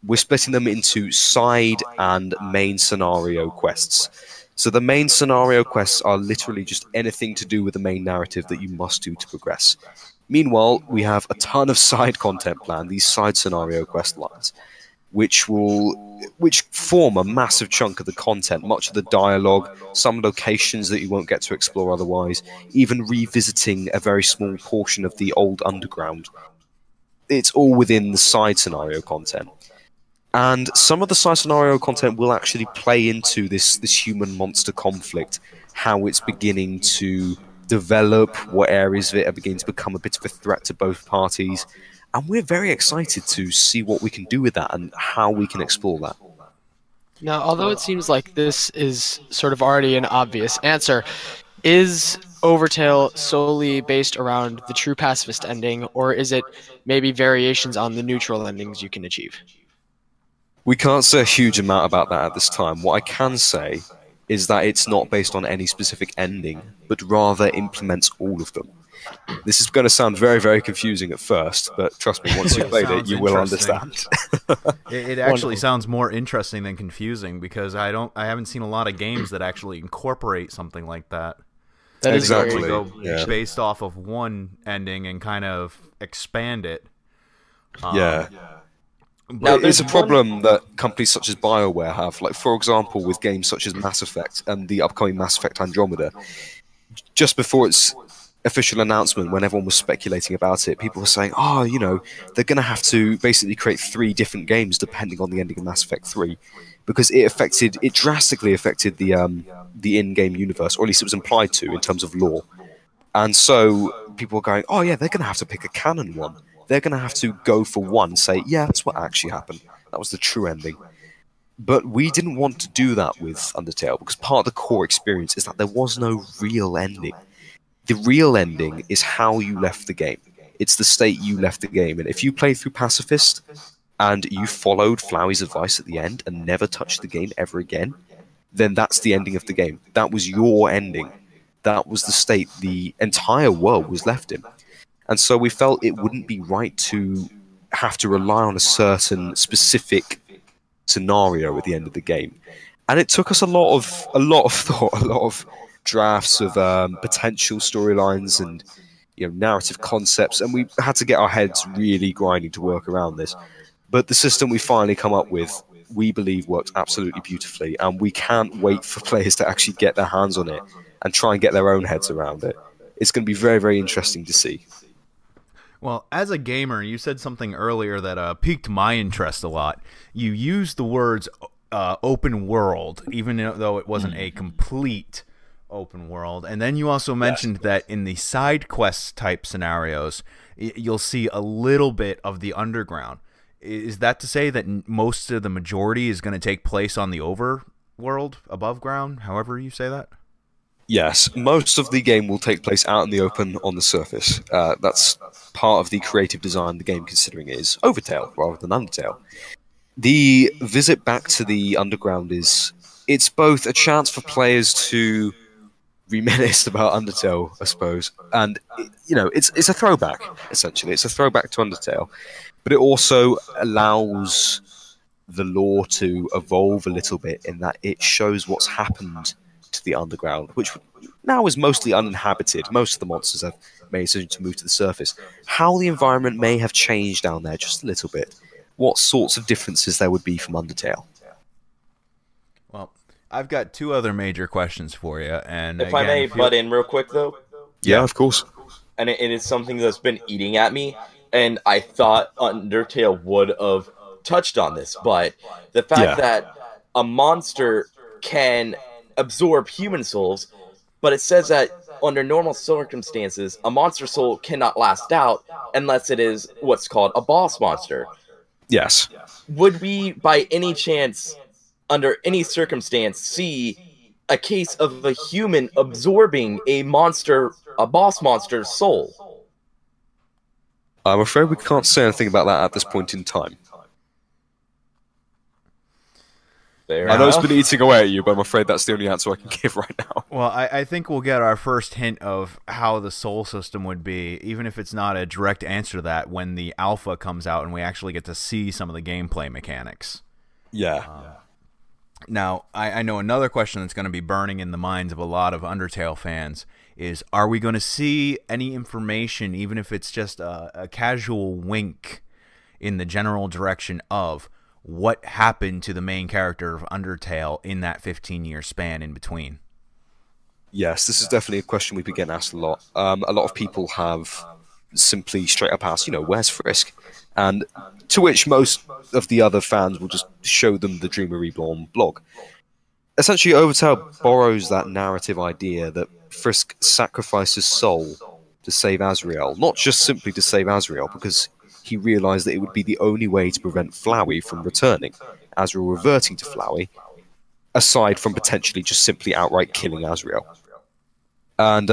we're splitting them into side and main scenario quests. So the main scenario quests are literally just anything to do with the main narrative that you must do to progress. Meanwhile, we have a ton of side content planned, these side scenario quest lines, which form a massive chunk of the content, much of the dialogue, some locations that you won't get to explore otherwise, even revisiting a very small portion of the old underground. It's all within the side scenario content. And some of the side scenario content will actually play into this human-monster conflict, how it's beginning to develop, what areas of it are beginning to become a bit of a threat to both parties. And we're very excited to see what we can do with that and how we can explore that. Now, although it seems like this is sort of already an obvious answer, is Overtale solely based around the true pacifist ending, or is it maybe variations on the neutral endings you can achieve? We can't say a huge amount about that at this time. What I can say is that it's not based on any specific ending, but rather implements all of them. This is going to sound very, very confusing at first, but trust me, once you've played it, you will understand. It actually sounds more interesting than confusing, because I haven't seen a lot of games that actually incorporate something like that. That is exactly. Go Yeah. based off of one ending and kind of expand it. Yeah. Now, It's a there's problem that companies such as BioWare have. Like, for example, with games such as Mass Effect and the upcoming Mass Effect Andromeda, just before its official announcement, when everyone was speculating about it, people were saying, they're going to have to basically create 3 different games depending on the ending of Mass Effect 3, because it drastically affected the the in-game universe, or at least it was implied to in terms of lore. And so people were going, oh yeah, they're going to have to pick a canon one. They're going to have to go for one and say, yeah, that's what actually happened. That was the true ending. But we didn't want to do that with Undertale, because part of the core experience is that there was no real ending. The real ending is how you left the game. It's the state you left the game in. If you play through Pacifist and you followed Flowey's advice at the end and never touched the game ever again, then that's the ending of the game. That was your ending. That was the state the entire world was left in. And so we felt it wouldn't be right to have to rely on a certain specific scenario at the end of the game. And it took us a lot of thought, a lot of drafts of potential storylines and narrative concepts, and we had to get our heads really grinding to work around this. But the system we finally come up with, we believe, works absolutely beautifully, and we can't wait for players to actually get their hands on it and try and get their own heads around it. It's going to be very, very interesting to see. Well, as a gamer, you said something earlier that piqued my interest a lot. You used the words open world, even though it wasn't a complete open world. And then you also mentioned that in the side quest type scenarios, you'll see a little bit of the underground. Is that to say that most of the majority is going to take place on the overworld, above ground, however you say that? Yes, most of the game will take place out in the open on the surface. That's part of the creative design the game, considering it is Overtale rather than Undertale. The visit back to the underground it's both a chance for players to reminisce about Undertale, I suppose, and it's a throwback, essentially. It's a throwback to Undertale, but it also allows the lore to evolve a little bit in that it shows what's happened to the underground, which now is mostly uninhabited. Most of the monsters have made a decision to move to the surface. How the environment may have changed down there just a little bit. What sorts of differences there would be from Undertale. Well, I've got two other major questions for you, and if I may butt in real quick, though. Yeah, of course. And it is something that's been eating at me, and I thought Undertale would have touched on this, but the fact that a monster can absorb human souls, but it says that under normal circumstances, a monster soul cannot last out unless it is what's called a boss monster. Yes. Would we, by any chance, under any circumstance, see a case of a human absorbing a boss monster's soul? I'm afraid we can't say anything about that at this point in time. I know it's been eating away at you, but I'm afraid that's the only answer I can give right now. Well, I think we'll get our first hint of how the soul system would be, even if it's not a direct answer to that, when the alpha comes out and we actually get to see some of the gameplay mechanics. Yeah. Now, I know another question that's going to be burning in the minds of a lot of Undertale fans is, are we going to see any information, even if it's just a casual wink in the general direction of what happened to the main character of Undertale in that 15-year span in between? Yes, this is definitely a question we've been getting asked a lot. A lot of people have simply straight up asked, where's Frisk? And to which most of the other fans will just show them the Dreamer Reborn blog. Essentially, Overtale borrows that narrative idea that Frisk sacrificed his soul to save Azrael, not just simply to save Azrael, because he realized that it would be the only way to prevent Flowey from returning, Azrael reverting to Flowey, aside from potentially just simply outright killing Azrael. And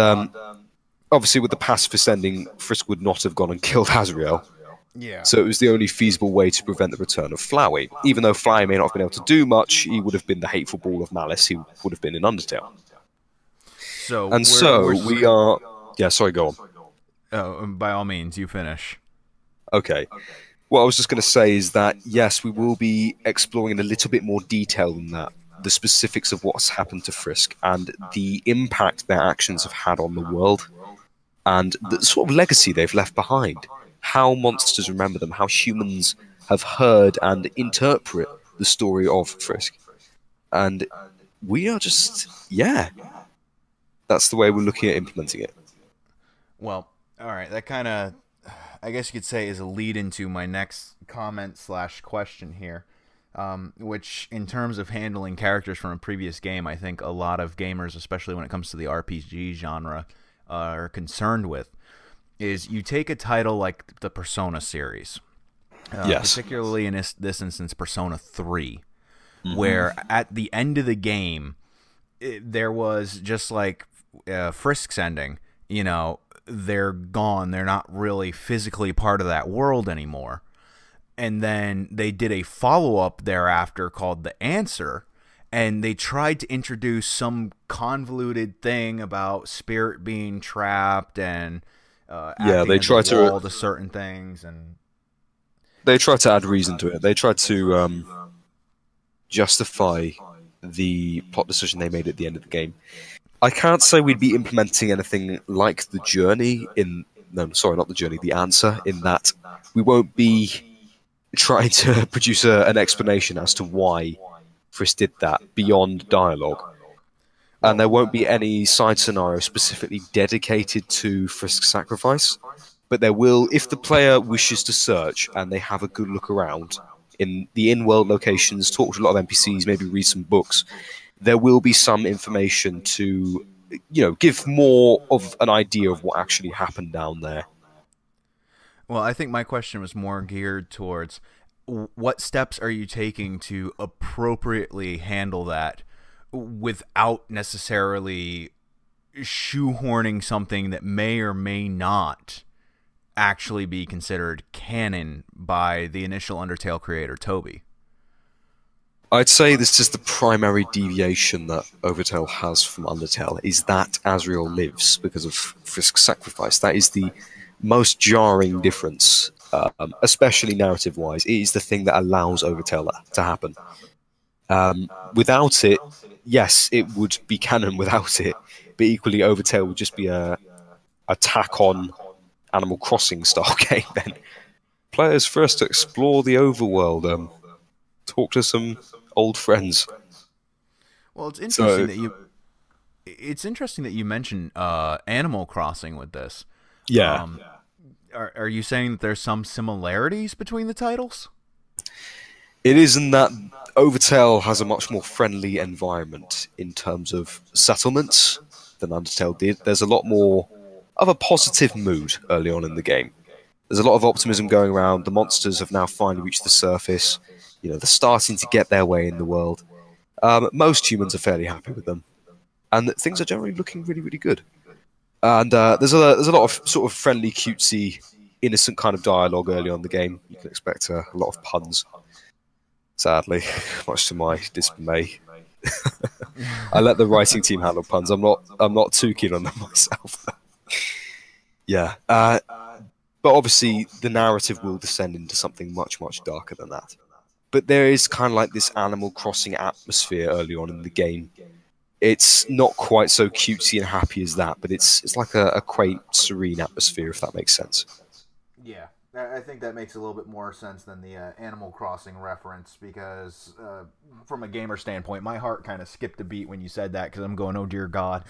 obviously with the pacifist ending, Frisk would not have gone and killed Azrael. Yeah. So it was the only feasible way to prevent the return of Flowey. Even though Flowey may not have been able to do much, he would have been the hateful ball of malice he would have been in Undertale. We are... Yeah, sorry, go on. Oh, by all means, you finish. Okay. What I was just going to say is that, yes, we will be exploring in a little bit more detail than that, the specifics of what's happened to Frisk and the impact their actions have had on the world and the sort of legacy they've left behind. How monsters remember them, how humans have heard and interpret the story of Frisk. And we are just, that's the way we're looking at implementing it. Well, all right, that kind of, I guess you could say, is a lead into my next comment/question here. which in terms of handling characters from a previous game, I think a lot of gamers, especially when it comes to the RPG genre, are concerned with, is you take a title like the Persona series, Yes. particularly in this instance, Persona 3, where at the end of the game, there was just like Frisk's ending, you know, they're gone. They're not really physically part of that world anymore. And then they did a follow-up thereafter called The Answer, and they tried to introduce some convoluted thing about Spirit being trapped and they try to certain things, and they tried to add reason to it. They tried to justify the plot decision they made at the end of the game. I can't say we'd be implementing anything like the journey in... No, sorry, not the journey, the answer, in that we won't be trying to produce an explanation as to why Frisk did that beyond dialogue. And there won't be any side scenario specifically dedicated to Frisk's sacrifice, but there will, if the player wishes to search and they have a good look around in the in-world locations, talk to a lot of NPCs, maybe read some books, there will be some information to, you know, give more of an idea of what actually happened down there. Well, I think my question was more geared towards what steps are you taking to appropriately handle that without necessarily shoehorning something that may or may not actually be considered canon by the initial Undertale creator, Toby? I'd say this is the primary deviation that Overtale has from Undertale, is that Asriel lives because of Frisk's sacrifice. That is the most jarring difference, especially narrative-wise. It is the thing that allows Overtale to happen. Without it, yes, it would be canon without it, but equally Overtale would just be a tack-on Animal Crossing style game then. Players first to explore the overworld, talk to some old friends. Well, it's interesting that you mentioned Animal Crossing with this. Yeah. Are you saying that there's some similarities between the titles? It is in that Overtale has a much more friendly environment in terms of settlements than Undertale did. There's a lot more of a positive mood early on in the game. There's a lot of optimism going around. The monsters have now finally reached the surface. You know, they're starting to get their way in the world. Most humans are fairly happy with them, and things are generally looking really, really good. And there's a lot of sort of friendly, cutesy, innocent kind of dialogue early on in the game. You can expect a lot of puns. Sadly, much to my dismay, I let the writing team handle puns. I'm not too keen on them myself. Yeah, but obviously the narrative will descend into something much, much darker than that. But there is kind of like this Animal Crossing atmosphere early on in the game. It's not quite so cutesy and happy as that, but it's like a quaint, serene atmosphere, if that makes sense. Yeah, I think that makes a little bit more sense than the Animal Crossing reference, because from a gamer standpoint, my heart kind of skipped a beat when you said that, because I'm going, oh dear God.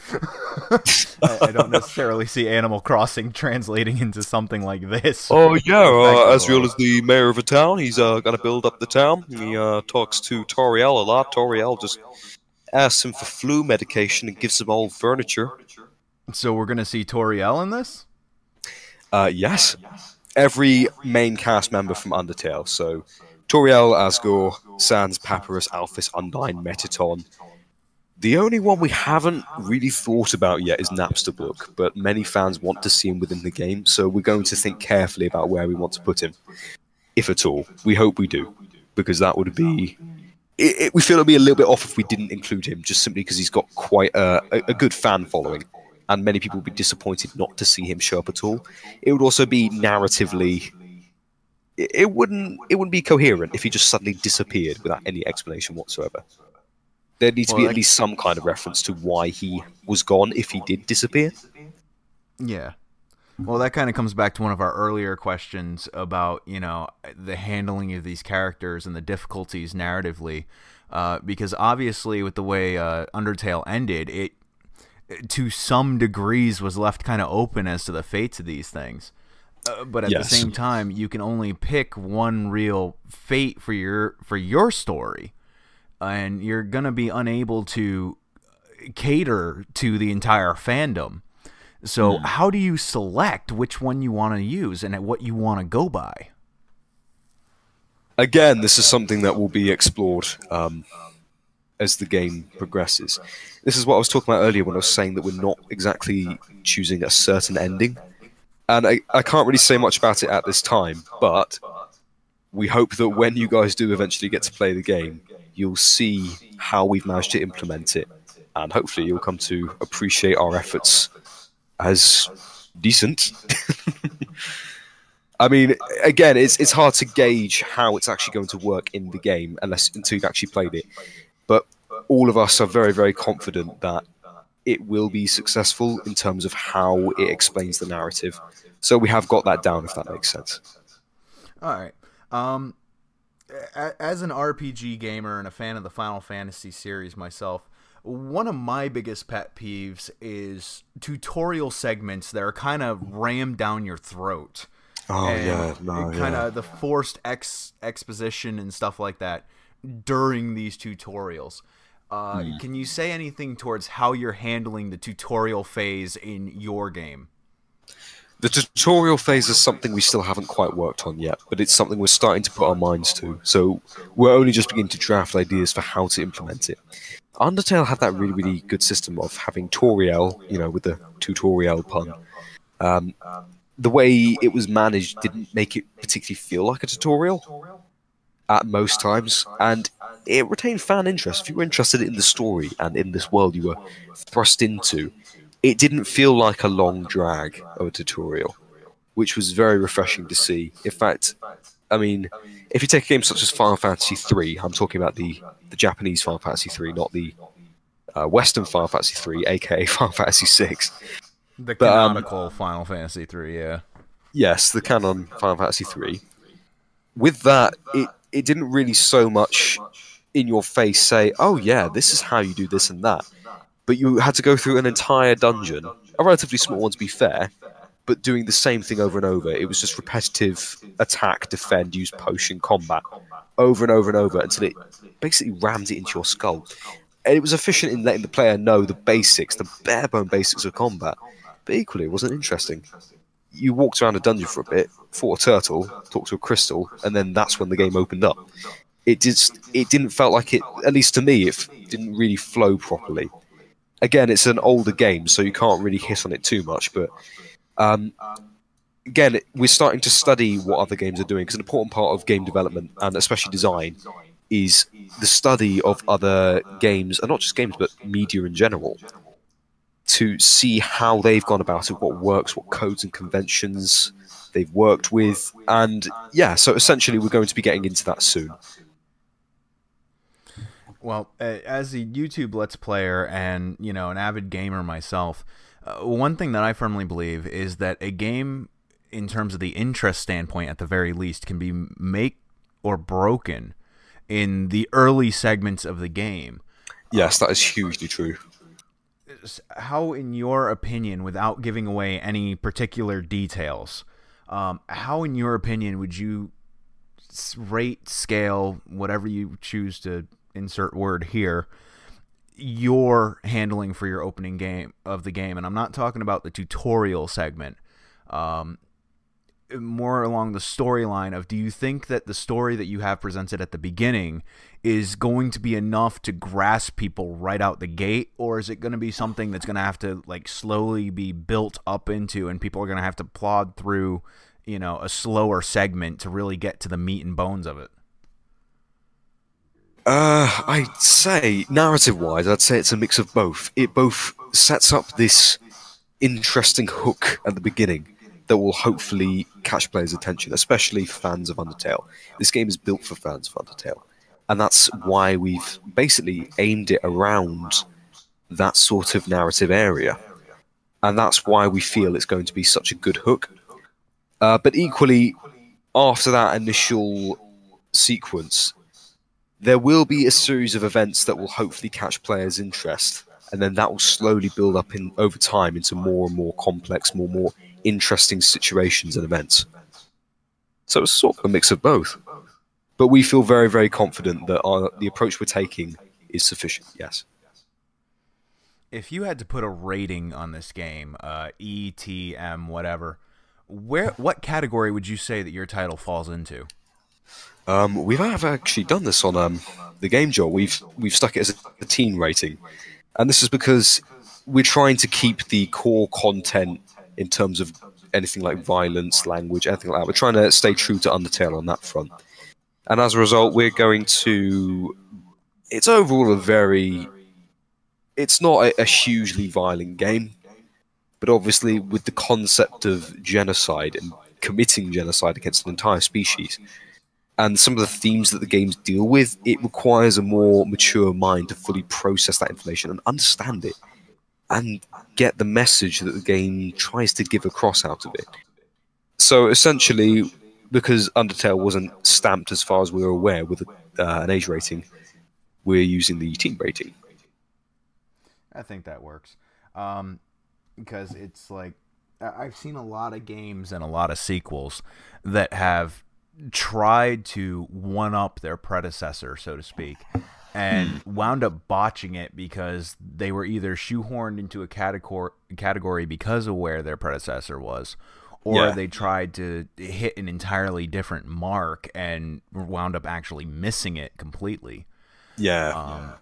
I don't necessarily see Animal Crossing translating into something like this. Oh yeah, Asriel is the mayor of a town. He's going to build up the town. He talks to Toriel a lot. Toriel just asks him for flu medication and gives him old furniture. So we're going to see Toriel in this? Yes. Every main cast member from Undertale. So Toriel, Asgore, Sans, Papyrus, Alphys, Undyne, Metaton. The only one we haven't really thought about yet is Napsterbook, but many fans want to see him within the game, so we're going to think carefully about where we want to put him. If at all. We hope we do, because that would be... we feel it would be a little bit off if we didn't include him, just simply because he's got quite a good fan following, and many people would be disappointed not to see him show up at all. It would also be narratively... It wouldn't be coherent if he just suddenly disappeared without any explanation whatsoever. There needs to be at least some kind of reference to why he was gone if he did disappear. Yeah. Well, that kind of comes back to one of our earlier questions about, you know, the handling of these characters and the difficulties narratively. Because obviously with the way Undertale ended, it to some degrees was left kind of open as to the fates of these things. But at the Yes. same time, you can only pick one real fate for your story, and you're gonna be unable to cater to the entire fandom. So how do you select which one you want to use and what you want to go by? Again, this is something that will be explored as the game progresses. This is what I was talking about earlier when I was saying that we're not exactly choosing a certain ending. And I can't really say much about it at this time, but we hope that when you guys do eventually get to play the game, you'll see how we've managed to implement it. And hopefully you'll come to appreciate our efforts as decent. I mean, again, it's hard to gauge how it's actually going to work in the game until you've actually played it. But all of us are very, very confident that it will be successful in terms of how it explains the narrative. So we have got that down, if that makes sense. All right. As an RPG gamer and a fan of the Final Fantasy series myself, one of my biggest pet peeves is tutorial segments that are kind of rammed down your throat. Oh, and yeah. No, kind yeah. of the forced exposition and stuff like that during these tutorials. Can you say anything towards how you're handling the tutorial phase in your game? The tutorial phase is something we still haven't quite worked on yet, but it's something we're starting to put our minds to. So we're only just beginning to draft ideas for how to implement it. Undertale had that really, really good system of having Toriel, with the tutorial pun. The way it was managed didn't make it particularly feel like a tutorial at most times, and it retained fan interest. If you were interested in the story and in this world you were thrust into, it didn't feel like a long drag of a tutorial, which was very refreshing to see. In fact, I mean, if you take a game such as Final Fantasy III, I'm talking about the Japanese Final Fantasy III, not the Western Final Fantasy III, aka Final Fantasy VI. The canonical Final Fantasy III, yeah. Yes, the canon Final Fantasy III. With that, it didn't really so much in your face say, oh yeah, this is how you do this and that. But you had to go through an entire dungeon, a relatively small one to be fair, but doing the same thing over and over. It was just repetitive attack, defend, use potion, combat, over and over and over until it basically rammed it into your skull. And it was efficient in letting the player know the basics, the bare-bone basics of combat. But equally, it wasn't interesting. You walked around a dungeon for a bit, fought a turtle, talked to a crystal, and then that's when the game opened up. It didn't feel like it, at least to me, it didn't really flow properly. Again, it's an older game, so you can't really hit on it too much, but again, we're starting to study what other games are doing, because an important part of game development, and especially design, is the study of other games, and not just games, but media in general, to see how they've gone about it, what works, what codes and conventions they've worked with, and yeah, so essentially we're going to be getting into that soon. Well, as a YouTube Let's Player and, an avid gamer myself, one thing that I firmly believe is that a game, in terms of the interest standpoint at the very least, can be make or broken in the early segments of the game. Yes, that is hugely true. How, in your opinion, without giving away any particular details, how, in your opinion, would you rate, scale, whatever you choose to insert word here, your handling for your opening game of the game? And I'm not talking about the tutorial segment, more along the storyline of, do you think that the story that you have presented at the beginning is going to be enough to grasp people right out the gate, or is it going to be something that's going to have to slowly be built up into, and people are going to have to plod through a slower segment to really get to the meat and bones of it? I'd say, narrative-wise, I'd say it's a mix of both. It both sets up this interesting hook at the beginning that will hopefully catch players' attention, especially fans of Undertale. This game is built for fans of Undertale, and that's why we've basically aimed it around that sort of narrative area. And that's why we feel it's going to be such a good hook. But equally, after that initial sequence, there will be a series of events that will hopefully catch players' interest, and then that will slowly build up over time into more and more complex, more interesting situations and events. So it's sort of a mix of both. But we feel very, very confident that the approach we're taking is sufficient, yes. If you had to put a rating on this game, E, T, M, whatever, what category would you say that your title falls into? We have actually done this on the Game Jolt. We've stuck it as a teen rating, and this is because we're trying to keep the core content in terms of anything like violence, language, anything like that. We're trying to stay true to Undertale on that front, and as a result, we're going to. It's overall It's not a hugely violent game, but obviously with the concept of genocide and committing genocide against an entire species, and some of the themes that the games deal with, it requires a more mature mind to fully process that information and understand it, and get the message that the game tries to give across out of it. So essentially, because Undertale wasn't stamped as far as we were aware with an age rating, we're using the teen rating. I think that works. Because it's like, I've seen a lot of games and a lot of sequels that have tried to one-up their predecessor, so to speak, and wound up botching it because they were either shoehorned into a category because of where their predecessor was, or they tried to hit an entirely different mark and wound up actually missing it completely. Now,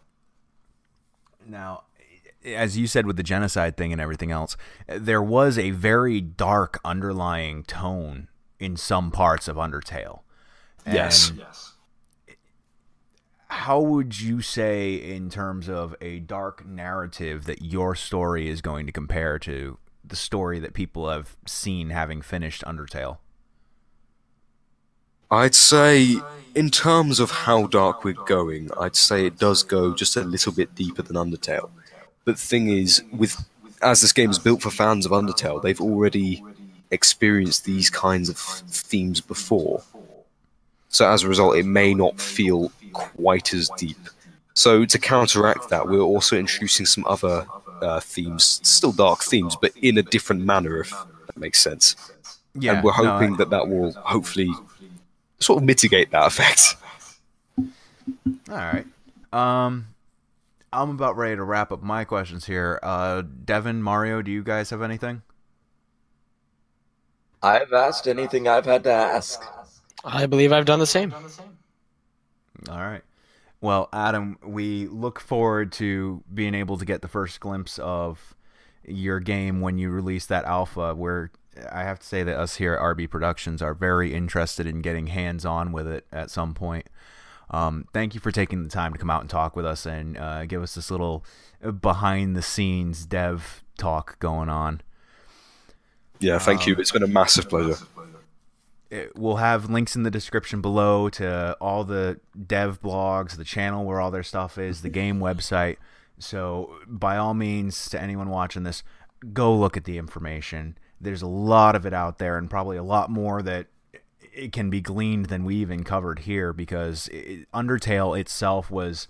as you said with the genocide thing and everything else, there was a very dark underlying tone in some parts of Undertale. Yes. How would you say, in terms of a dark narrative, that your story is going to compare to the story that people have seen having finished Undertale? I'd say, in terms of how dark we're going, I'd say it does go just a little bit deeper than Undertale. But the thing is, as this game is built for fans of Undertale, they've already experienced these kinds of themes before. So as a result, it may not feel quite as deep. So to counteract that, we're also introducing some other themes, still dark themes, but in a different manner, if that makes sense. Yeah, and we're hoping that will hopefully sort of mitigate that effect. All right. I'm about ready to wrap up my questions here. Devin, Mario, do you guys have anything? I've asked anything I've had to ask. I believe I've done the same. All right. Well, Adam, we look forward to being able to get the first glimpse of your game when you release that alpha. Where I have to say that us here at RB Productions are very interested in getting hands-on with it at some point. Thank you for taking the time to come out and talk with us and give us this little behind-the-scenes dev talk going on. Yeah, thank you. It's been a massive pleasure. We'll have links in the description below to all the dev blogs, the channel where all their stuff is, the game website. So by all means, to anyone watching this, go look at the information. There's a lot of it out there, and probably a lot more that it can be gleaned than we even covered here, because Undertale itself was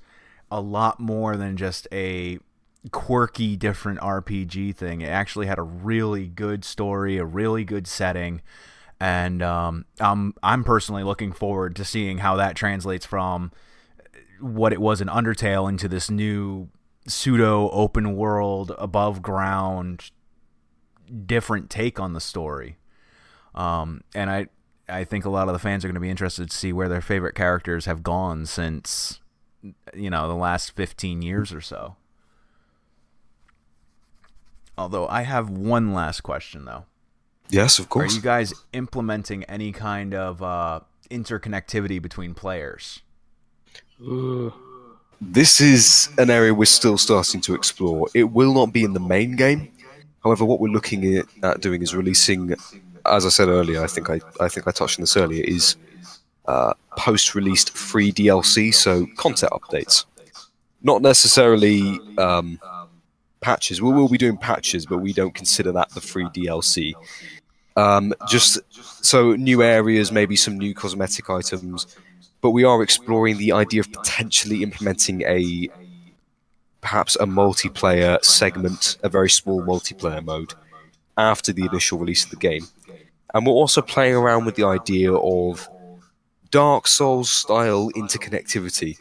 a lot more than just a quirky, different RPG thing. It actually had a really good story, a really good setting. And I'm personally looking forward to seeing how that translates from what it was in Undertale into this new pseudo open world, above ground, different take on the story. And I think a lot of the fans are going to be interested to see where their favorite characters have gone since, the last 15 years or so. Although I have one last question, though. Yes, of course. Are you guys implementing any kind of interconnectivity between players? Ooh. This is an area we're still starting to explore. It will not be in the main game. However, what we're looking at doing is releasing, as I said earlier, I think I touched on this earlier, is post-released free DLC, so content updates. Not necessarily patches. We will be doing patches, but we don't consider that the free DLC. Just so new areas, maybe some new cosmetic items, but we are exploring the idea of potentially implementing perhaps a multiplayer segment, a very small multiplayer mode, after the initial release of the game. And we're also playing around with the idea of Dark Souls style interconnectivity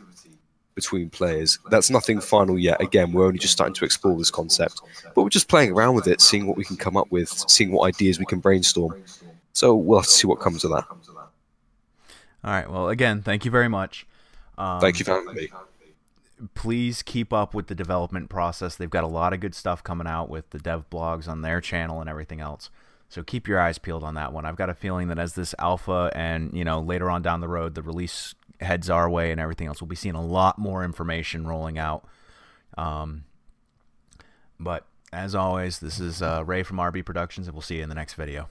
between players. That's nothing final yet. Again, we're only just starting to explore this concept, but we're just playing around with it, seeing what we can come up with, seeing what ideas we can brainstorm. So we'll have to see what comes of that. All right. Well, again, thank you very much. Thank you for having me. Please keep up with the development process. They've got a lot of good stuff coming out with the dev blogs on their channel and everything else. So keep your eyes peeled on that one. I've got a feeling that as this alpha and, you know, later on down the road, the release heads our way and everything else, we'll be seeing a lot more information rolling out. But as always, this is Ray from RB Productions, and we'll see you in the next video.